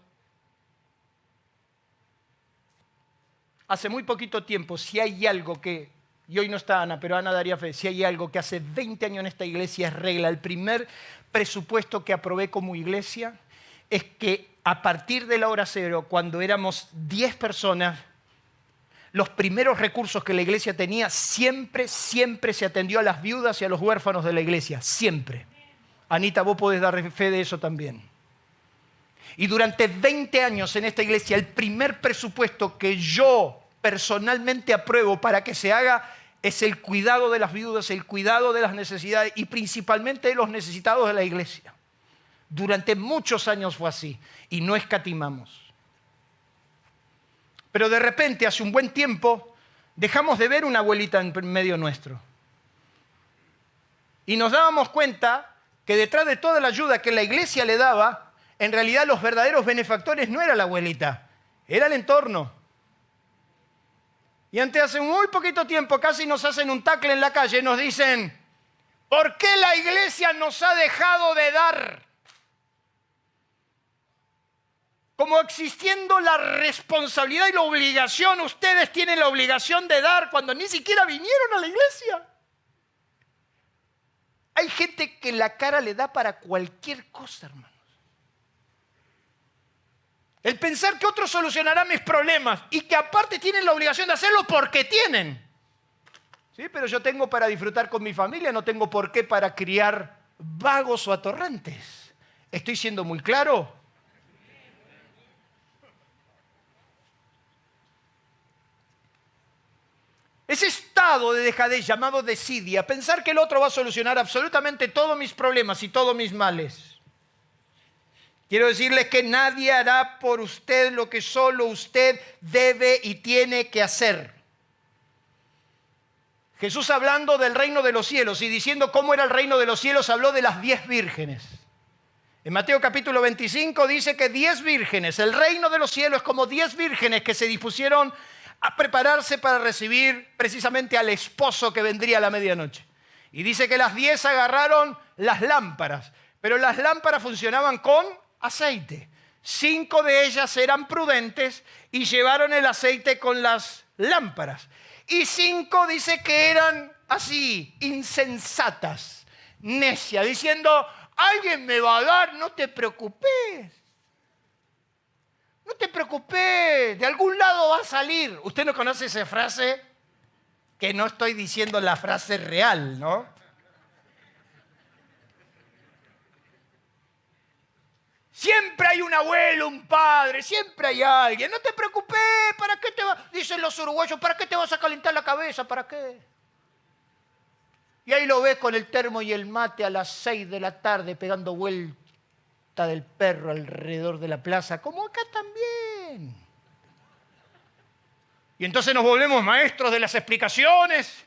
[SPEAKER 1] Hace muy poquito tiempo, si hay algo que, y hoy no está Ana, pero Ana daría fe, si hay algo que hace 20 años en esta iglesia es regla. El primer presupuesto que aprobé como iglesia es que a partir de la hora cero, cuando éramos 10 personas, los primeros recursos que la iglesia tenía, siempre se atendió a las viudas y a los huérfanos de la iglesia. Siempre. Anita, vos podés dar fe de eso también. Y durante 20 años en esta iglesia, el primer presupuesto que yo personalmente apruebo para que se haga es el cuidado de las viudas, el cuidado de las necesidades y principalmente de los necesitados de la iglesia. Durante muchos años fue así y no escatimamos. Pero de repente, hace un buen tiempo, dejamos de ver una abuelita en medio nuestro. Y nos dábamos cuenta que detrás de toda la ayuda que la iglesia le daba, en realidad los verdaderos benefactores no era la abuelita, era el entorno. Y antes hace muy poquito tiempo casi nos hacen un tackle en la calle y nos dicen, ¿por qué la iglesia nos ha dejado de dar? Como existiendo la responsabilidad y la obligación, ustedes tienen la obligación de dar cuando ni siquiera vinieron a la iglesia. Hay gente que la cara le da para cualquier cosa, hermanos. El pensar que otros solucionarán mis problemas y que aparte tienen la obligación de hacerlo porque tienen. Sí, pero yo tengo para disfrutar con mi familia, no tengo por qué para criar vagos o atorrantes. ¿Estoy siendo muy claro? Ese estado de dejadez llamado desidia, pensar que el otro va a solucionar absolutamente todos mis problemas y todos mis males, Quiero decirles que nadie hará por usted lo que solo usted debe y tiene que hacer. Jesús, hablando del reino de los cielos y diciendo cómo era el reino de los cielos, habló de las 10 vírgenes. En Mateo capítulo 25 dice que 10 vírgenes, el reino de los cielos es como 10 vírgenes que se dispusieron a prepararse para recibir precisamente al esposo que vendría a la medianoche. Y dice que las 10 agarraron las lámparas, pero las lámparas funcionaban con aceite. 5 de ellas eran prudentes y llevaron el aceite con las lámparas. Y 5 dice que eran así, insensatas, necias, diciendo, alguien me va a dar, no te preocupes. No te preocupes, de algún lado va a salir. ¿Usted no conoce esa frase? Que no estoy diciendo la frase real, ¿no? Siempre hay un abuelo, un padre, siempre hay alguien. No te preocupes, ¿para qué te vas? Dicen los uruguayos, ¿para qué te vas a calentar la cabeza? ¿Para qué? Y ahí lo ves con el termo y el mate a las 6 de la tarde pegando vuelta del perro alrededor de la plaza, como acá también. Y entonces nos volvemos maestros de las explicaciones.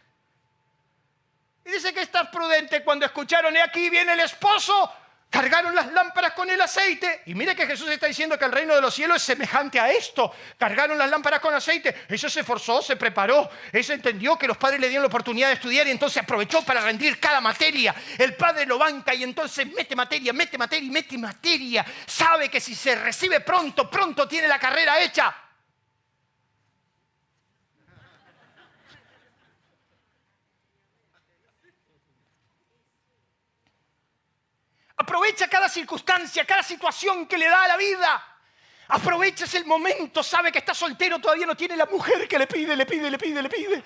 [SPEAKER 1] Y dice que estás prudente cuando escucharon, aquí viene el esposo, cargaron las lámparas con el aceite. Y mire que Jesús está diciendo que el reino de los cielos es semejante a esto. Cargaron las lámparas con aceite. Ese se esforzó, se preparó. Ese entendió que los padres le dieron la oportunidad de estudiar y entonces aprovechó para rendir cada materia. El padre lo banca y entonces mete materia, mete materia y mete materia. Sabe que si se recibe pronto, pronto tiene la carrera hecha. Aprovecha cada circunstancia, cada situación que le da a la vida. Aprovecha el momento, sabe que está soltero, todavía no tiene la mujer que le pide.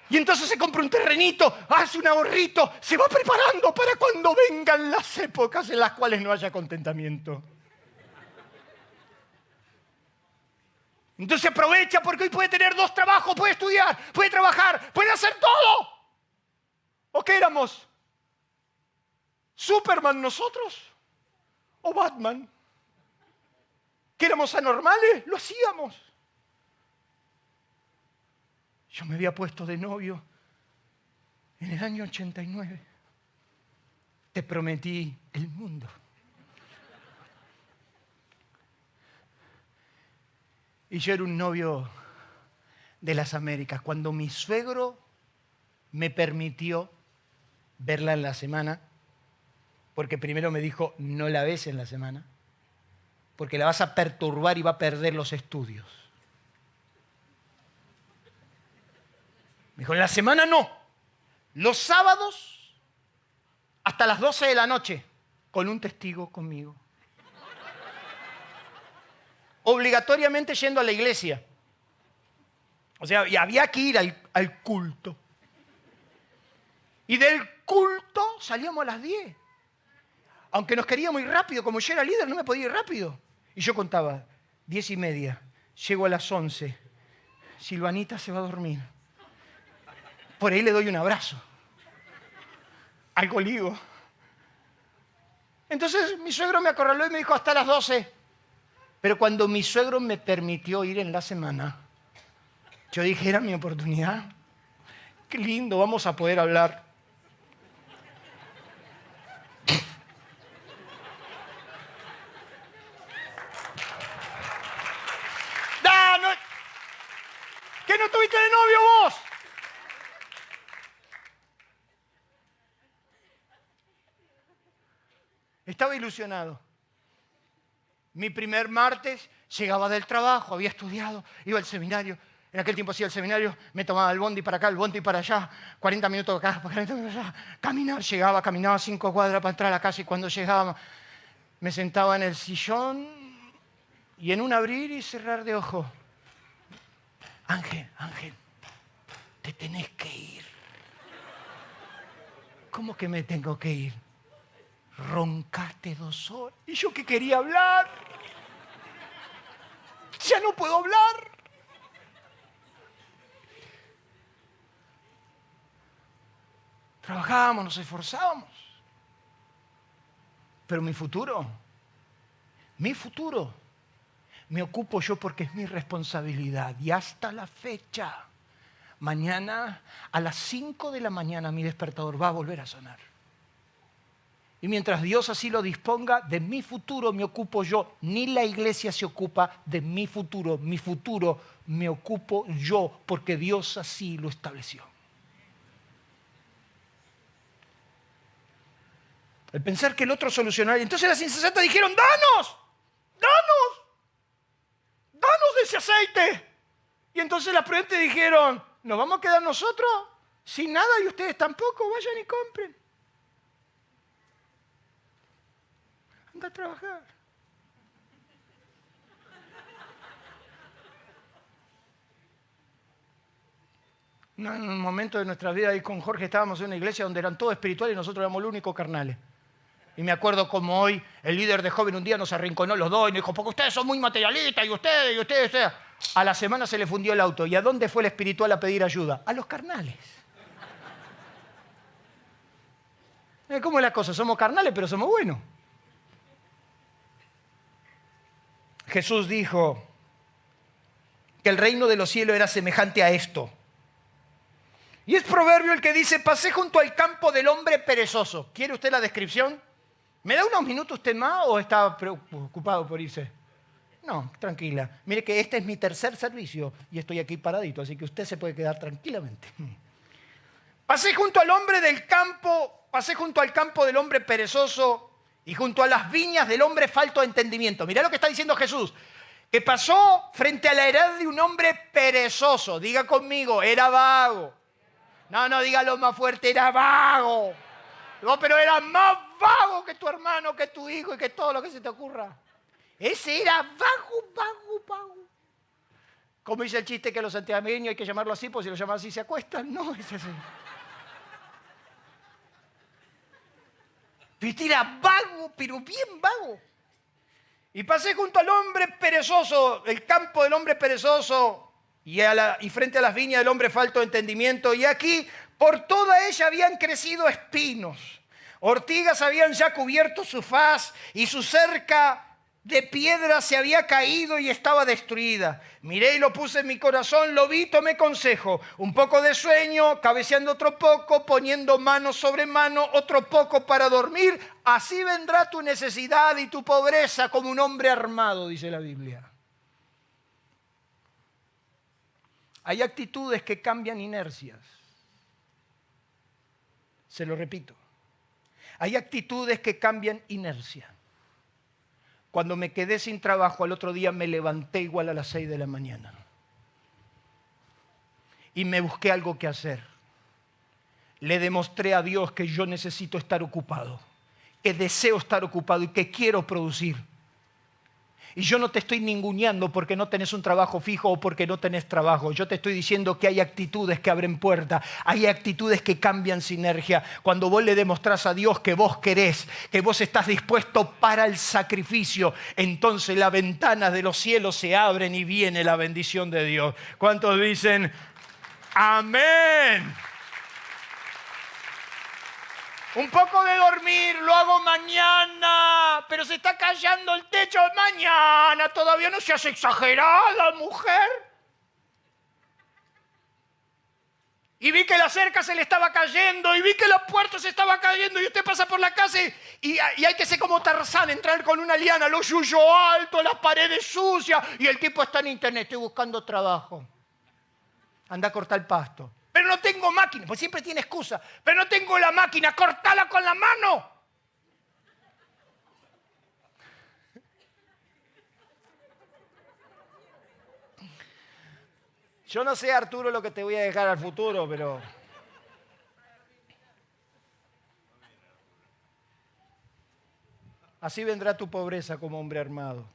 [SPEAKER 1] Y entonces se compra un terrenito, hace un ahorrito, se va preparando para cuando vengan las épocas en las cuales no haya contentamiento. Entonces aprovecha porque hoy puede tener 2 trabajos, puede estudiar, puede trabajar, puede hacer todo. ¿O qué éramos? ¿Superman nosotros? ¿O Batman? ¿Que éramos anormales? Lo hacíamos. Yo me había puesto de novio en el año 89. Te prometí el mundo. Y yo era un novio de las Américas. Cuando mi suegro me permitió verla en la semana, porque primero me dijo, no la ves en la semana, porque la vas a perturbar y va a perder los estudios. Me dijo, en la semana no. Los sábados hasta las 12 de la noche, con un testigo conmigo. Obligatoriamente yendo a la iglesia. O sea, y había que ir al culto. Y del culto salíamos a las 10. Aunque nos quería muy rápido, como yo era líder, no me podía ir rápido. Y yo contaba, 10:30, llego a las 11, Silvanita se va a dormir. Por ahí le doy un abrazo. Algo ligo. Entonces mi suegro me acorraló y me dijo, hasta las 12. Pero cuando mi suegro me permitió ir en la semana, yo dije, era mi oportunidad. Qué lindo, vamos a poder hablar. ¿Qué no tuviste de novio vos? Estaba ilusionado. Mi primer martes llegaba del trabajo, había estudiado, iba al seminario. En aquel tiempo hacía el seminario, me tomaba el bondi para acá, el bondi para allá, 40 minutos acá, 40 minutos allá. Caminar, caminaba 5 cuadras para entrar a la casa y cuando llegaba me sentaba en el sillón y en un abrir y cerrar de ojos. Ángel, te tenés que ir. ¿Cómo que me tengo que ir? Roncaste 2 horas. ¿Y yo qué quería hablar? Ya no puedo hablar. Trabajábamos, nos esforzábamos. Pero mi futuro me ocupo yo porque es mi responsabilidad. Y hasta la fecha, mañana a las 5 de la mañana mi despertador va a volver a sonar. Y mientras Dios así lo disponga, de mi futuro me ocupo yo. Ni la iglesia se ocupa de mi futuro me ocupo yo porque Dios así lo estableció. El pensar que el otro solucionaría. Entonces las insensatas dijeron, danos de ese aceite. Y entonces las prudentes dijeron, ¿nos vamos a quedar nosotros sin nada y ustedes tampoco? Vayan y compren. Anda a trabajar. En un momento de nuestra vida ahí con Jorge estábamos en una iglesia donde eran todos espirituales y nosotros éramos los únicos carnales. Y me acuerdo como hoy el líder de joven un día nos arrinconó los dos y nos dijo, porque ustedes son muy materialistas y ustedes. A la semana se le fundió el auto. ¿Y a dónde fue el espiritual a pedir ayuda? A los carnales. ¿Cómo es la cosa? Somos carnales, pero somos buenos. Jesús dijo que el reino de los cielos era semejante a esto. Y es Proverbio el que dice, pasé junto al campo del hombre perezoso. ¿Quiere usted la descripción? ¿Me da unos minutos usted más o está preocupado por irse? No, tranquila. Mire que este es mi tercer servicio y estoy aquí paradito, así que usted se puede quedar tranquilamente. Pasé junto al campo del hombre perezoso y junto a las viñas del hombre falto de entendimiento. Mirá lo que está diciendo Jesús. Que pasó frente a la heredad de un hombre perezoso. Diga conmigo, era vago. No, dígalo más fuerte, era vago. No, pero era más vago que tu hermano, que tu hijo y que todo lo que se te ocurra. Ese era vago. Como dice el chiste que los santiagueños hay que llamarlo así, porque si lo llaman así se acuestan. No, es así. Viste, era vago, pero bien vago. Y pasé junto al hombre perezoso, el campo del hombre perezoso, y frente a las viñas del hombre falto de entendimiento. Y aquí, por toda ella habían crecido espinos. Ortigas habían ya cubierto su faz, y su cerca de piedra se había caído y estaba destruida. Miré y lo puse en mi corazón, lo vi, tomé consejo. Un poco de sueño, cabeceando otro poco, poniendo mano sobre mano, otro poco para dormir. Así vendrá tu necesidad y tu pobreza como un hombre armado, dice la Biblia. Hay actitudes que cambian inercias. Se lo repito. Hay actitudes que cambian inercia. Cuando me quedé sin trabajo, al otro día me levanté igual a las 6 de la mañana. Y me busqué algo que hacer. Le demostré a Dios que yo necesito estar ocupado, que deseo estar ocupado y que quiero producir. Y yo no te estoy ninguneando porque no tenés un trabajo fijo o porque no tenés trabajo. Yo te estoy diciendo que hay actitudes que abren puertas, hay actitudes que cambian sinergia. Cuando vos le demostrás a Dios que vos querés, que vos estás dispuesto para el sacrificio, entonces las ventanas de los cielos se abren y viene la bendición de Dios. ¿Cuántos dicen amén? Un poco de dormir, lo hago mañana, pero se está cayendo el techo mañana. Todavía no seas exagerada, mujer. Y vi que la cerca se le estaba cayendo, y vi que la puerta se estaba cayendo, y usted pasa por la casa y hay que ser como Tarzán, entrar con una liana, los yuyos altos, las paredes sucias, y el tipo está en internet, estoy buscando trabajo. Anda a cortar el pasto. Pero no tengo máquina, pues siempre tiene excusa. Pero no tengo la máquina, cortala con la mano. Yo no sé, Arturo, lo que te voy a dejar al futuro, pero... Así vendrá tu pobreza como hombre armado.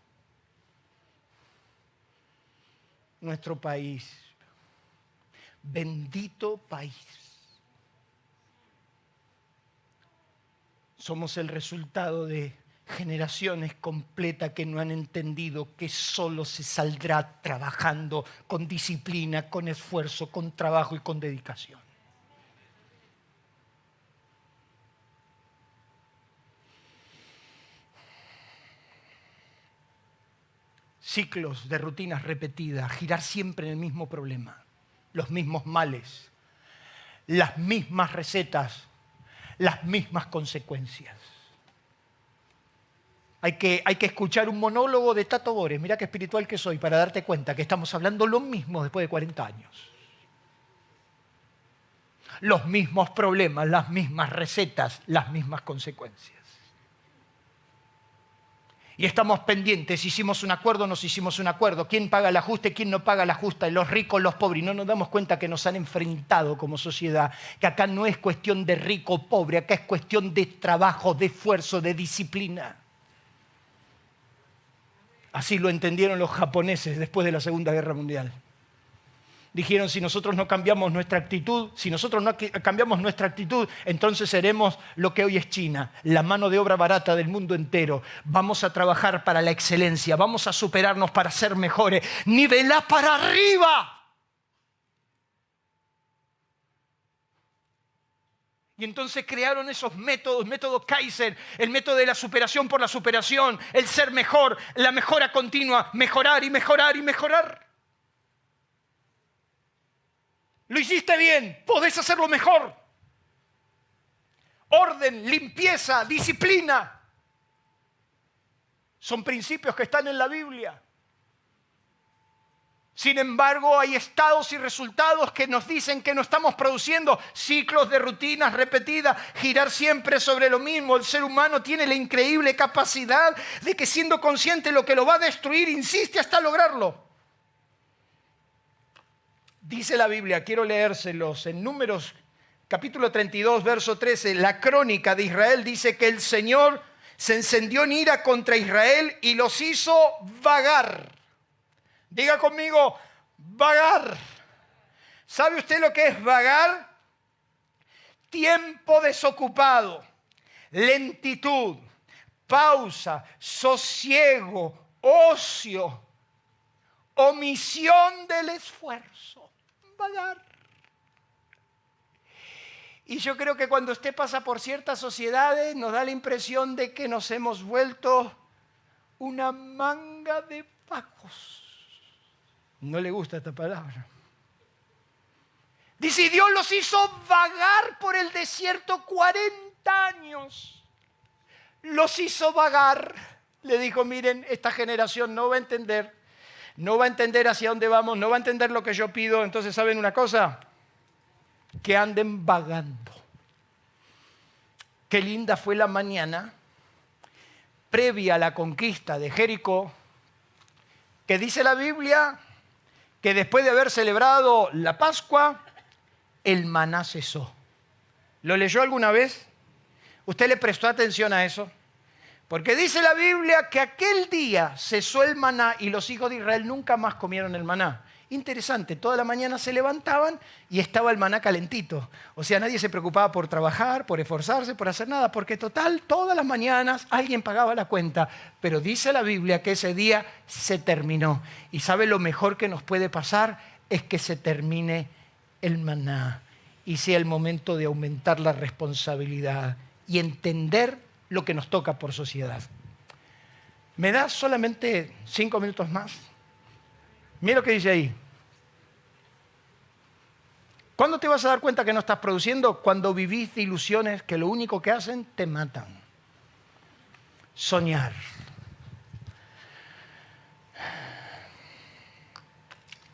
[SPEAKER 1] Nuestro país. Bendito país. Somos el resultado de generaciones completas que no han entendido que solo se saldrá trabajando con disciplina, con esfuerzo, con trabajo y con dedicación. ciclos de rutinas repetidas, girar siempre en el mismo problema, los mismos males, las mismas recetas, las mismas consecuencias. Hay que escuchar un monólogo de Tato Bores, mira qué espiritual que soy, para darte cuenta que estamos hablando lo mismo después de 40 años. Los mismos problemas, las mismas recetas, las mismas consecuencias. Y estamos pendientes, hicimos un acuerdo, nos hicimos un acuerdo, quién paga el ajuste, quién no paga el ajuste, los ricos, los pobres. Y no nos damos cuenta que nos han enfrentado como sociedad, que acá no es cuestión de rico o pobre, acá es cuestión de trabajo, de esfuerzo, de disciplina. Así lo entendieron los japoneses después de la Segunda Guerra Mundial. Dijeron, si nosotros no cambiamos nuestra actitud, entonces seremos lo que hoy es China, la mano de obra barata del mundo entero. Vamos a trabajar para la excelencia, vamos a superarnos para ser mejores. ¡Nivelá para arriba! Y entonces crearon esos métodos, método Kaizen, el método de la superación por la superación, el ser mejor, la mejora continua, mejorar y mejorar y mejorar. Lo hiciste bien, podés hacerlo mejor. Orden, limpieza, disciplina. Son principios que están en la Biblia. Sin embargo, hay estados y resultados que nos dicen que no estamos produciendo ciclos de rutinas repetidas, girar siempre sobre lo mismo. El ser humano tiene la increíble capacidad de que, siendo consciente de lo que lo va a destruir, insiste hasta lograrlo. Dice la Biblia, quiero leérselos, en Números capítulo 32, verso 13, la crónica de Israel dice que el Señor se encendió en ira contra Israel y los hizo vagar. Diga conmigo, vagar. ¿Sabe usted lo que es vagar? Tiempo desocupado, lentitud, pausa, sosiego, ocio, omisión del esfuerzo. Vagar. Y yo creo que cuando usted pasa por ciertas sociedades nos da la impresión de que nos hemos vuelto una manga de vagos. No le gusta esta palabra. Dice, Dios los hizo vagar por el desierto 40 años. Los hizo vagar. Le dijo, miren, esta generación no va a entender. No va a entender hacia dónde vamos, no va a entender lo que yo pido. Entonces, ¿saben una cosa? Que anden vagando. Qué linda fue la mañana previa a la conquista de Jericó, que dice la Biblia que después de haber celebrado la Pascua, el maná cesó. ¿Lo leyó alguna vez? ¿Usted le prestó atención a eso? Porque dice la Biblia que aquel día cesó el maná y los hijos de Israel nunca más comieron el maná. Interesante, toda la mañana se levantaban y estaba el maná calentito. O sea, nadie se preocupaba por trabajar, por esforzarse, por hacer nada, porque total, todas las mañanas alguien pagaba la cuenta. Pero dice la Biblia que ese día se terminó. ¿Y sabe lo mejor que nos puede pasar? Es que se termine el maná y sea el momento de aumentar la responsabilidad y entender lo que nos toca por sociedad. ¿Me das solamente 5 minutos más? Mira lo que dice ahí. ¿Cuándo te vas a dar cuenta que no estás produciendo? Cuando vivís de ilusiones que lo único que hacen te matan. Soñar.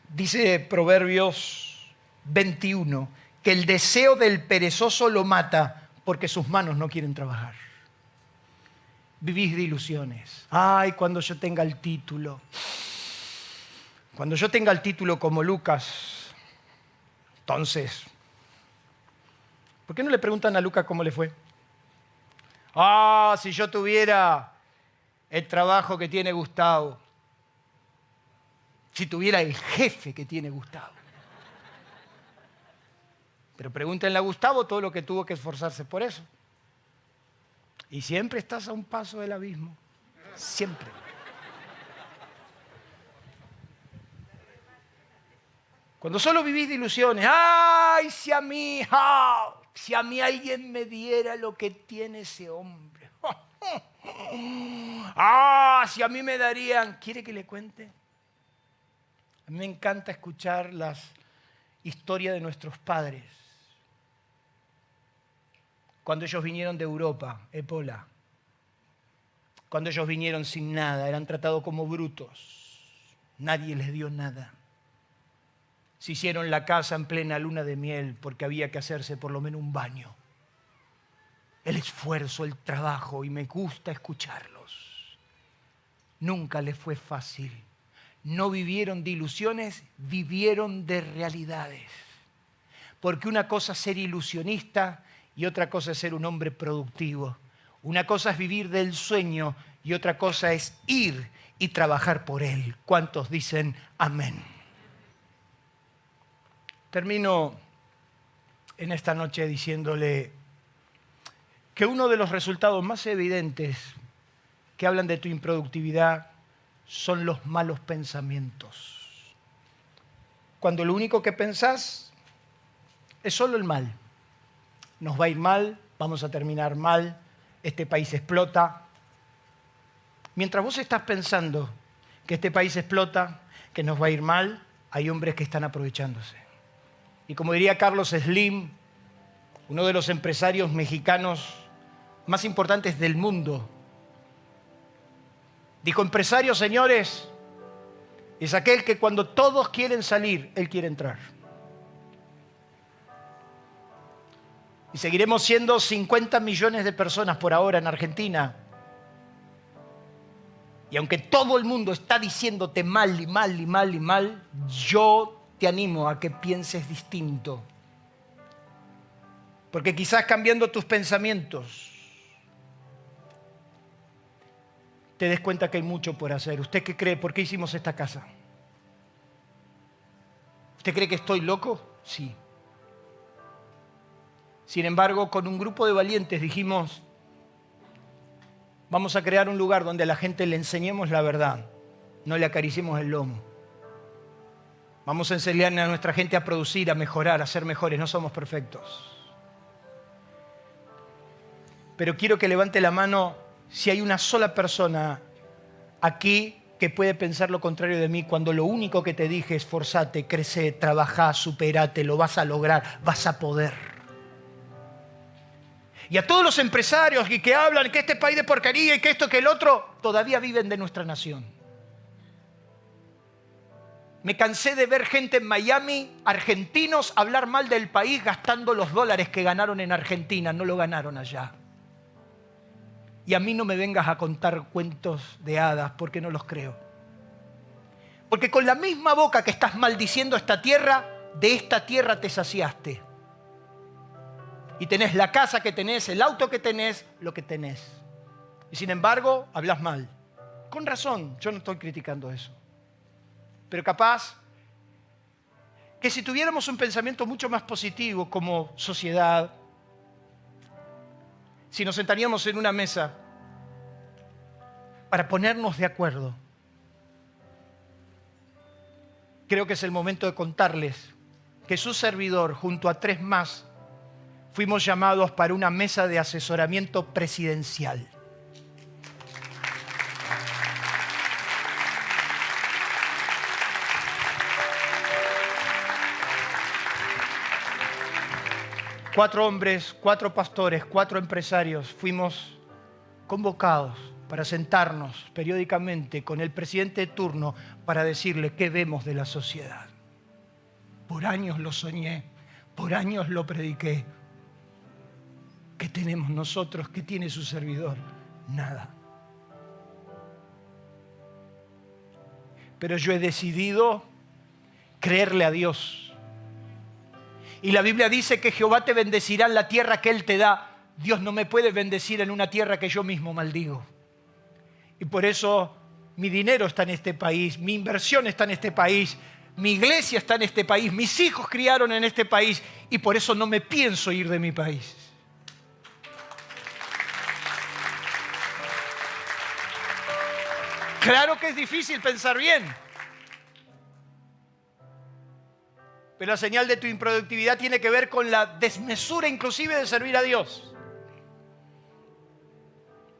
[SPEAKER 1] Dice Proverbios 21 que el deseo del perezoso lo mata porque sus manos no quieren trabajar. Vivís de ilusiones. Ay, cuando yo tenga el título. Cuando yo tenga el título como Lucas, entonces, ¿por qué no le preguntan a Lucas cómo le fue? Ah, si yo tuviera el trabajo que tiene Gustavo. Si tuviera el jefe que tiene Gustavo. Pero pregúntenle a Gustavo todo lo que tuvo que esforzarse por eso. Y siempre estás a un paso del abismo. Siempre. Cuando solo vivís de ilusiones. ¡Ay, si a mí alguien me diera lo que tiene ese hombre! ¡Ah, si a mí me darían. ¿Quiere que le cuente? A mí me encanta escuchar las historias de nuestros padres. Cuando ellos vinieron de Europa, Épola. Cuando ellos vinieron sin nada, eran tratados como brutos. Nadie les dio nada. Se hicieron la casa en plena luna de miel porque había que hacerse por lo menos un baño. El esfuerzo, el trabajo, y me gusta escucharlos. Nunca les fue fácil. No vivieron de ilusiones, vivieron de realidades. Porque una cosa es ser ilusionista y otra cosa es ser un hombre productivo. Una cosa es vivir del sueño y otra cosa es ir y trabajar por él. ¿Cuántos dicen amén? Termino en esta noche diciéndole que uno de los resultados más evidentes que hablan de tu improductividad son los malos pensamientos. Cuando lo único que pensás es solo el mal. Nos va a ir mal, vamos a terminar mal, este país explota. Mientras vos estás pensando que este país explota, que nos va a ir mal, hay hombres que están aprovechándose. Y como diría Carlos Slim, uno de los empresarios mexicanos más importantes del mundo, dijo: empresario, señores, es aquel que cuando todos quieren salir, él quiere entrar. Y seguiremos siendo 50 millones de personas por ahora en Argentina. Y aunque todo el mundo está diciéndote mal y mal y mal y mal, yo te animo a que pienses distinto. Porque quizás cambiando tus pensamientos te des cuenta que hay mucho por hacer. ¿Usted qué cree? ¿Por qué hicimos esta casa? ¿Usted cree que estoy loco? Sí. Sin embargo, con un grupo de valientes dijimos: vamos a crear un lugar donde a la gente le enseñemos la verdad, no le acariciemos el lomo. Vamos a enseñarle a nuestra gente a producir, a mejorar, a ser mejores. No somos perfectos. Pero quiero que levante la mano si hay una sola persona aquí que puede pensar lo contrario de mí, cuando lo único que te dije es: esforzate, crece, trabajá, superate, lo vas a lograr, vas a poder. Y a todos los empresarios que hablan que este país de porquería y que esto, que el otro, todavía viven de nuestra nación. Me cansé de ver gente en Miami, argentinos, hablar mal del país gastando los dólares que ganaron en Argentina. No lo ganaron allá. Y a mí no me vengas a contar cuentos de hadas porque no los creo. Porque con la misma boca que estás maldiciendo esta tierra, de esta tierra te saciaste. Y tenés la casa que tenés, el auto que tenés, lo que tenés. Y sin embargo, hablas mal. Con razón, yo no estoy criticando eso. Pero capaz que si tuviéramos un pensamiento mucho más positivo como sociedad, si nos sentaríamos en una mesa para ponernos de acuerdo, creo que es el momento de contarles que su servidor, junto a 3 más, fuimos llamados para una mesa de asesoramiento presidencial. Cuatro hombres, 4 pastores, 4 empresarios fuimos convocados para sentarnos periódicamente con el presidente de turno para decirle qué vemos de la sociedad. Por años lo soñé, por años lo prediqué. ¿Qué tenemos nosotros? ¿Qué tiene su servidor? Nada. Pero yo he decidido creerle a Dios. Y la Biblia dice que Jehová te bendecirá en la tierra que Él te da. Dios no me puede bendecir en una tierra que yo mismo maldigo. Y por eso mi dinero está en este país, mi inversión está en este país, mi iglesia está en este país, mis hijos criaron en este país y por eso no me pienso ir de mi país. Claro que es difícil pensar bien. Pero la señal de tu improductividad tiene que ver con la desmesura inclusive de servir a Dios.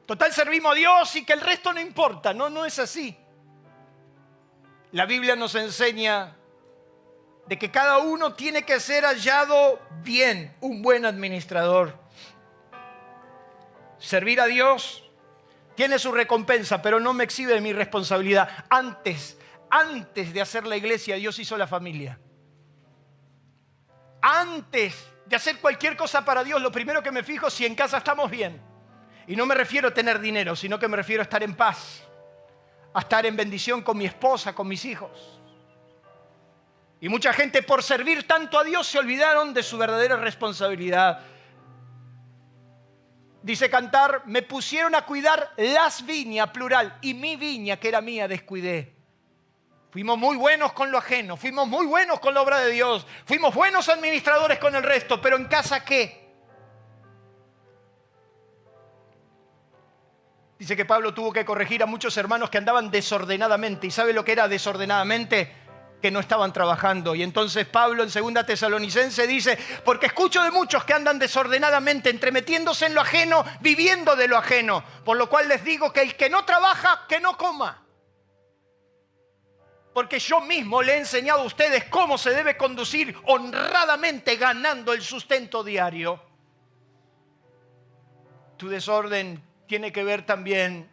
[SPEAKER 1] Total, servimos a Dios y que el resto no importa. No, no es así. La Biblia nos enseña de que cada uno tiene que ser hallado bien, un buen administrador. Servir a Dios tiene su recompensa, pero no me exime de mi responsabilidad. Antes de hacer la iglesia, Dios hizo la familia. Antes de hacer cualquier cosa para Dios, lo primero que me fijo es si en casa estamos bien. Y no me refiero a tener dinero, sino que me refiero a estar en paz, a estar en bendición con mi esposa, con mis hijos. Y mucha gente, por servir tanto a Dios, se olvidaron de su verdadera responsabilidad. Dice Cantar, me pusieron a cuidar las viñas, plural, y mi viña, que era mía, descuidé. Fuimos muy buenos con lo ajeno, fuimos muy buenos con la obra de Dios, fuimos buenos administradores con el resto, pero ¿en casa qué? Dice que Pablo tuvo que corregir a muchos hermanos que andaban desordenadamente. ¿Y sabe lo que era desordenadamente? Que no estaban trabajando. Y entonces Pablo en 2 Tesalonicenses dice, porque escucho de muchos que andan desordenadamente, entremetiéndose en lo ajeno, viviendo de lo ajeno. Por lo cual les digo que el que no trabaja, que no coma. Porque yo mismo le he enseñado a ustedes cómo se debe conducir honradamente ganando el sustento diario. Tu desorden tiene que ver también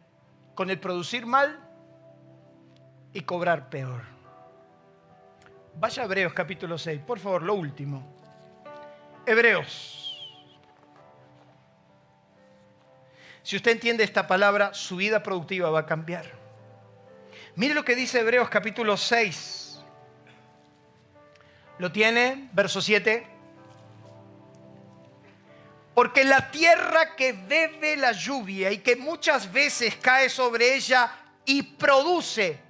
[SPEAKER 1] con el producir mal y cobrar peor. Vaya a Hebreos capítulo 6, por favor, lo último. Hebreos. Si usted entiende esta palabra, su vida productiva va a cambiar. Mire lo que dice Hebreos capítulo 6. ¿Lo tiene? Verso 7. Porque la tierra que bebe la lluvia y que muchas veces cae sobre ella y produce.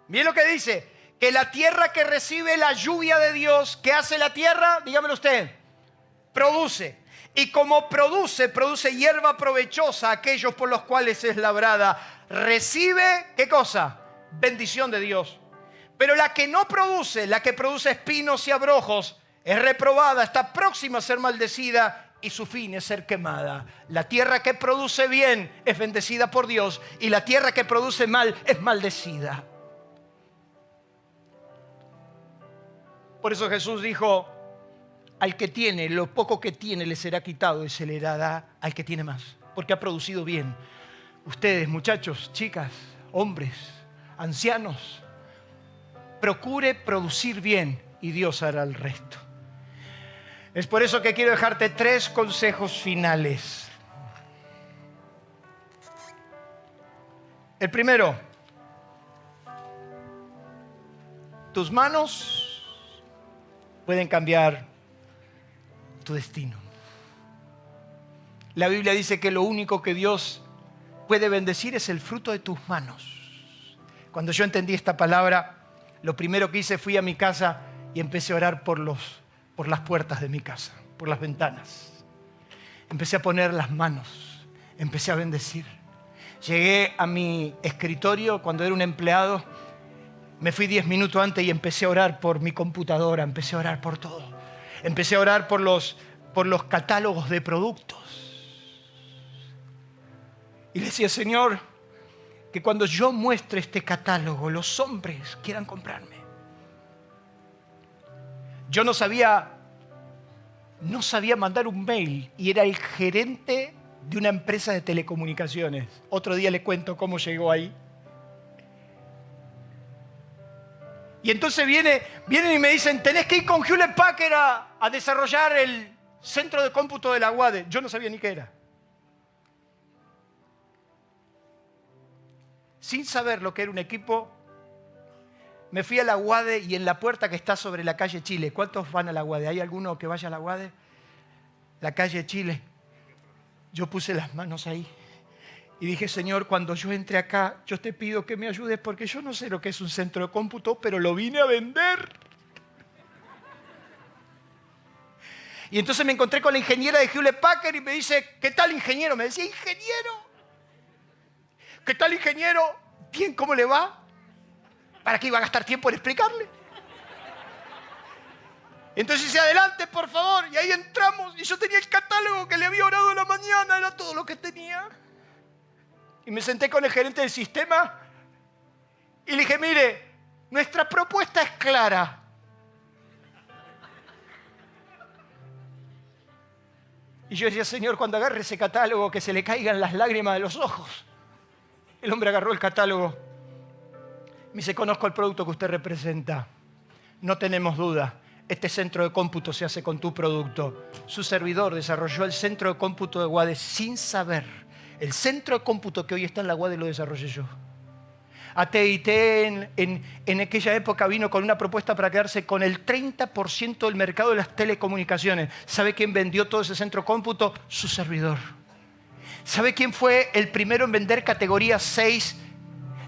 [SPEAKER 1] Mire lo que dice. Que la tierra que recibe la lluvia de Dios, ¿qué hace la tierra? Dígamelo usted. Produce. Y como produce hierba provechosa a aquellos por los cuales es labrada. Recibe, ¿qué cosa? Bendición de Dios. Pero la que no produce, la que produce espinos y abrojos, es reprobada, está próxima a ser maldecida y su fin es ser quemada. La tierra que produce bien es bendecida por Dios y la tierra que produce mal es maldecida. Por eso Jesús dijo, al que tiene, lo poco que tiene le será quitado y se le dará al que tiene más, porque ha producido bien. Ustedes, muchachos, chicas, hombres, ancianos, procure producir bien y Dios hará el resto. Es por eso que quiero dejarte 3 consejos finales. El primero, tus manos pueden cambiar tu destino. La Biblia dice que lo único que Dios puede bendecir es el fruto de tus manos. Cuando yo entendí esta palabra, lo primero que hice, fui a mi casa y empecé a orar por las puertas de mi casa, por las ventanas. Empecé a poner las manos, empecé a bendecir. Llegué a mi escritorio cuando era un empleado, me fui 10 minutos antes y empecé a orar por mi computadora, empecé a orar por todo. Empecé a orar por los catálogos de productos. Y le decía, Señor, que cuando yo muestre este catálogo, los hombres quieran comprarme. Yo no sabía mandar un mail y era el gerente de una empresa de telecomunicaciones. Otro día le cuento cómo llegó ahí. Y entonces vienen y me dicen, tenés que ir con Hewlett Packard a desarrollar el centro de cómputo de la UADE. Yo no sabía ni qué era. Sin saber lo que era un equipo, me fui a la UADE y en la puerta que está sobre la calle Chile. ¿Cuántos van a la UADE? ¿Hay alguno que vaya a la UADE? La calle Chile. Yo puse las manos ahí y dije, Señor, cuando yo entre acá, yo te pido que me ayudes porque yo no sé lo que es un centro de cómputo, pero lo vine a vender. Y entonces me encontré con la ingeniera de Hewlett Packard y me dice, ¿qué tal, ingeniero? Me decía, ingeniero. ¿Qué tal, ingeniero? Bien, ¿cómo le va? ¿Para qué iba a gastar tiempo en explicarle? Entonces dice, adelante, por favor. Y ahí entramos. Y yo tenía el catálogo que le había orado en la mañana. Era todo lo que tenía. Y me senté con el gerente del sistema y le dije, mire, nuestra propuesta es clara. Y yo decía, Señor, cuando agarre ese catálogo, que se le caigan las lágrimas de los ojos. El hombre agarró el catálogo. Me dice, conozco el producto que usted representa. No tenemos duda. Este centro de cómputo se hace con tu producto. Su servidor desarrolló el centro de cómputo de Guade sin saber. El centro de cómputo que hoy está en la Guade lo desarrollé yo. AT&T en aquella época vino con una propuesta para quedarse con el 30% del mercado de las telecomunicaciones. ¿Sabe quién vendió todo ese centro de cómputo? Su servidor. ¿Sabe quién fue el primero en vender categoría 6?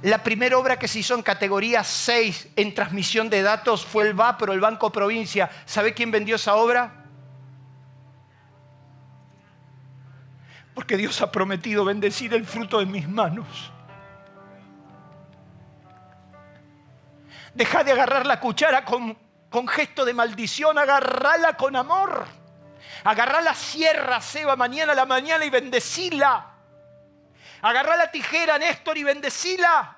[SPEAKER 1] La primera obra que se hizo en categoría 6 en transmisión de datos fue el VAPRO, el Banco Provincia. ¿Sabe quién vendió esa obra? Porque Dios ha prometido bendecir el fruto de mis manos. Deja de agarrar la cuchara con gesto de maldición, agarrala con amor. Agarrá la sierra, Seba, mañana a la mañana y bendecila. Agarrá la tijera, Néstor, y bendecila.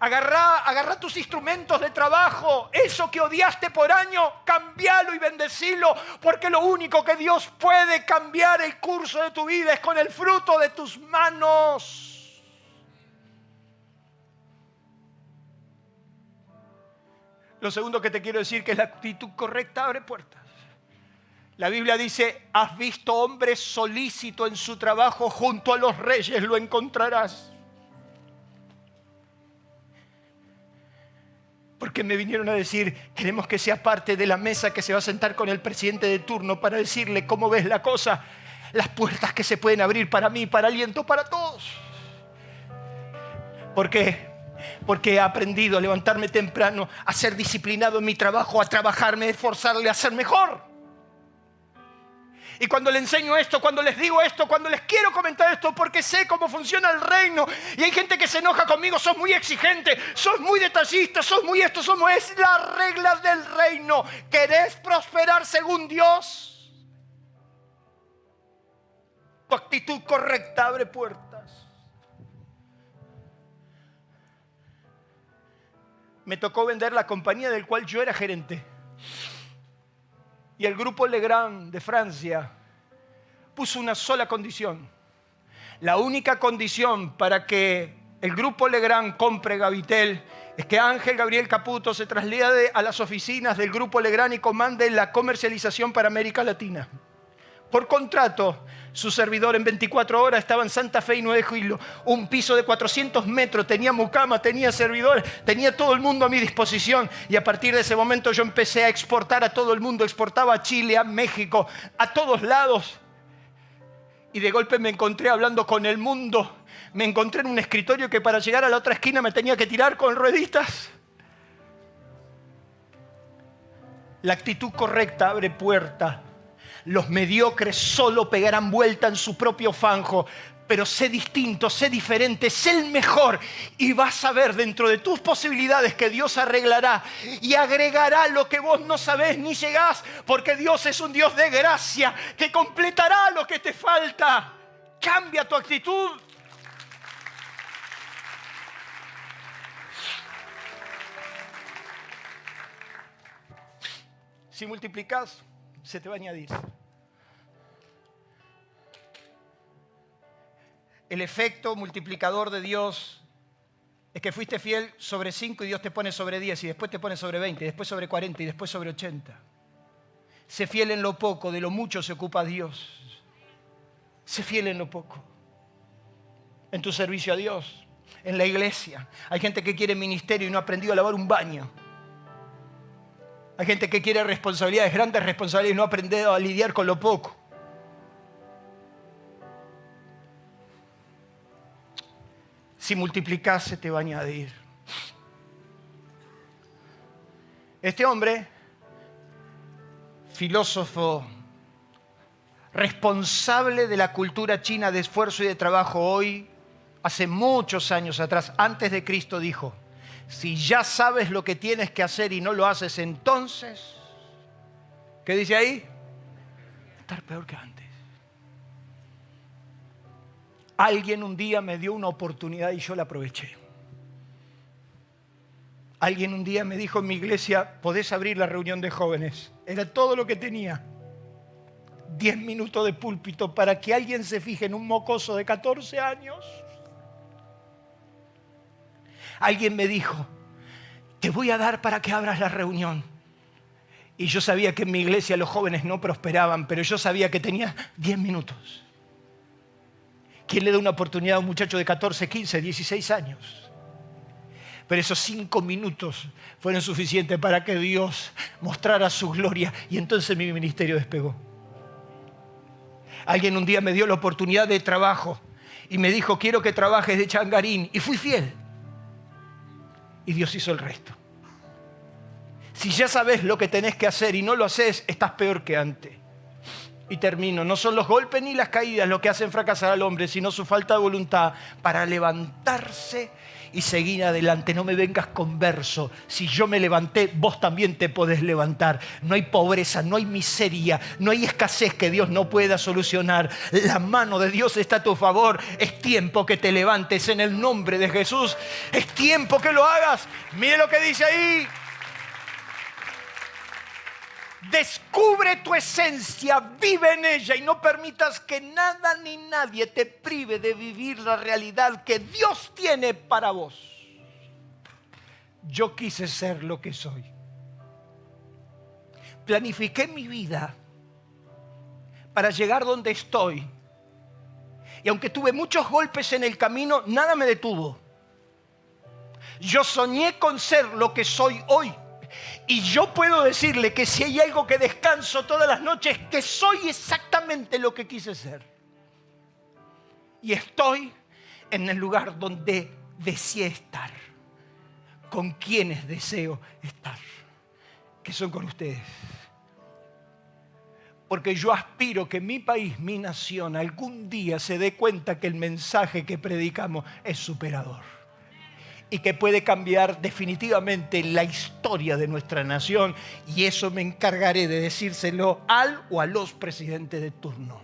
[SPEAKER 1] Agarrá tus instrumentos de trabajo. Eso que odiaste por año, cambialo y bendecilo. Porque lo único que Dios puede cambiar el curso de tu vida es con el fruto de tus manos. Lo segundo que te quiero decir, que es la actitud correcta, abre puertas. La Biblia dice, has visto hombre solícito en su trabajo, junto a los reyes lo encontrarás. Porque me vinieron a decir, queremos que sea parte de la mesa que se va a sentar con el presidente de turno para decirle cómo ves la cosa, las puertas que se pueden abrir para mí, para aliento, para todos. ¿Por qué? Porque he aprendido a levantarme temprano, a ser disciplinado en mi trabajo, a trabajarme, a esforzarle, a ser mejor. Y cuando le enseño esto, cuando les digo esto, cuando les quiero comentar esto, porque sé cómo funciona el reino, y hay gente que se enoja conmigo, sos muy exigente, sos muy detallista, sos muy esto, sos muy... Es las reglas del reino. ¿Querés prosperar según Dios? Tu actitud correcta abre puertas. Me tocó vender la compañía del cual yo era gerente. Y el grupo Legrand de Francia puso una sola condición. La única condición para que el grupo Legrand compre Gavitel es que Ángel Gabriel Caputo se traslade a las oficinas del grupo Legrand y comande la comercialización para América Latina. Por contrato, su servidor en 24 horas estaba en Santa Fe y 9 de Julio. Un piso de 400 metros, tenía mucama, tenía servidores, tenía todo el mundo a mi disposición. Y a partir de ese momento yo empecé a exportar a todo el mundo. Exportaba a Chile, a México, a todos lados. Y de golpe me encontré hablando con el mundo. Me encontré en un escritorio que para llegar a la otra esquina me tenía que tirar con rueditas. La actitud correcta abre puertas. Los mediocres solo pegarán vuelta en su propio fanjo. Pero sé distinto, sé diferente, sé el mejor. Y vas a ver dentro de tus posibilidades que Dios arreglará y agregará lo que vos no sabés ni llegás. Porque Dios es un Dios de gracia que completará lo que te falta. Cambia tu actitud. Si multiplicas, se te va a añadir. El efecto multiplicador de Dios es que fuiste fiel sobre 5 y Dios te pone sobre 10 y después te pone sobre 20 y después sobre 40 y después sobre 80. Sé fiel en lo poco, de lo mucho se ocupa Dios. Sé fiel en lo poco. En tu servicio a Dios, en la iglesia. Hay gente que quiere ministerio y no ha aprendido a lavar un baño. Hay gente que quiere responsabilidades, grandes responsabilidades, y no ha aprendido a lidiar con lo poco. Si multiplicas, se te va a añadir. Este hombre, filósofo, responsable de la cultura china de esfuerzo y de trabajo hoy, hace muchos años atrás, antes de Cristo, dijo: si ya sabes lo que tienes que hacer y no lo haces, entonces, ¿qué dice ahí? Estar peor que antes. Alguien un día me dio una oportunidad y yo la aproveché. Alguien un día me dijo en mi iglesia, podés abrir la reunión de jóvenes. Era todo lo que tenía. 10 minutos de púlpito para que alguien se fije en un mocoso de 14 años. Alguien me dijo, te voy a dar para que abras la reunión. Y yo sabía que en mi iglesia los jóvenes no prosperaban, pero yo sabía que tenía 10 minutos. ¿Quién le da una oportunidad a un muchacho de 14, 15, 16 años? Pero esos 5 minutos fueron suficientes para que Dios mostrara su gloria y entonces mi ministerio despegó. Alguien un día me dio la oportunidad de trabajo y me dijo, quiero que trabajes de changarín. Y fui fiel. Y Dios hizo el resto. Si ya sabes lo que tenés que hacer y no lo haces, estás peor que antes. Y termino. No son los golpes ni las caídas lo que hacen fracasar al hombre, sino su falta de voluntad para levantarse y seguir adelante. No me vengas con verso. Si yo me levanté, vos también te podés levantar. No hay pobreza, no hay miseria, no hay escasez que Dios no pueda solucionar. La mano de Dios está a tu favor. Es tiempo que te levantes en el nombre de Jesús. Es tiempo que lo hagas. Mire lo que dice ahí. Descubre tu esencia, vive en ella y no permitas que nada ni nadie te prive de vivir la realidad que Dios tiene para vos. Yo quise ser lo que soy. Planifiqué mi vida para llegar donde estoy. Y aunque tuve muchos golpes en el camino, nada me detuvo. Yo soñé con ser lo que soy hoy. Y yo puedo decirle que si hay algo que descanso todas las noches, que soy exactamente lo que quise ser. Y estoy en el lugar donde deseé estar, con quienes deseo estar, que son con ustedes. Porque yo aspiro que mi país, mi nación, algún día se dé cuenta que el mensaje que predicamos es superador. Y que puede cambiar definitivamente la historia de nuestra nación. Y eso me encargaré de decírselo al o a los presidentes de turno.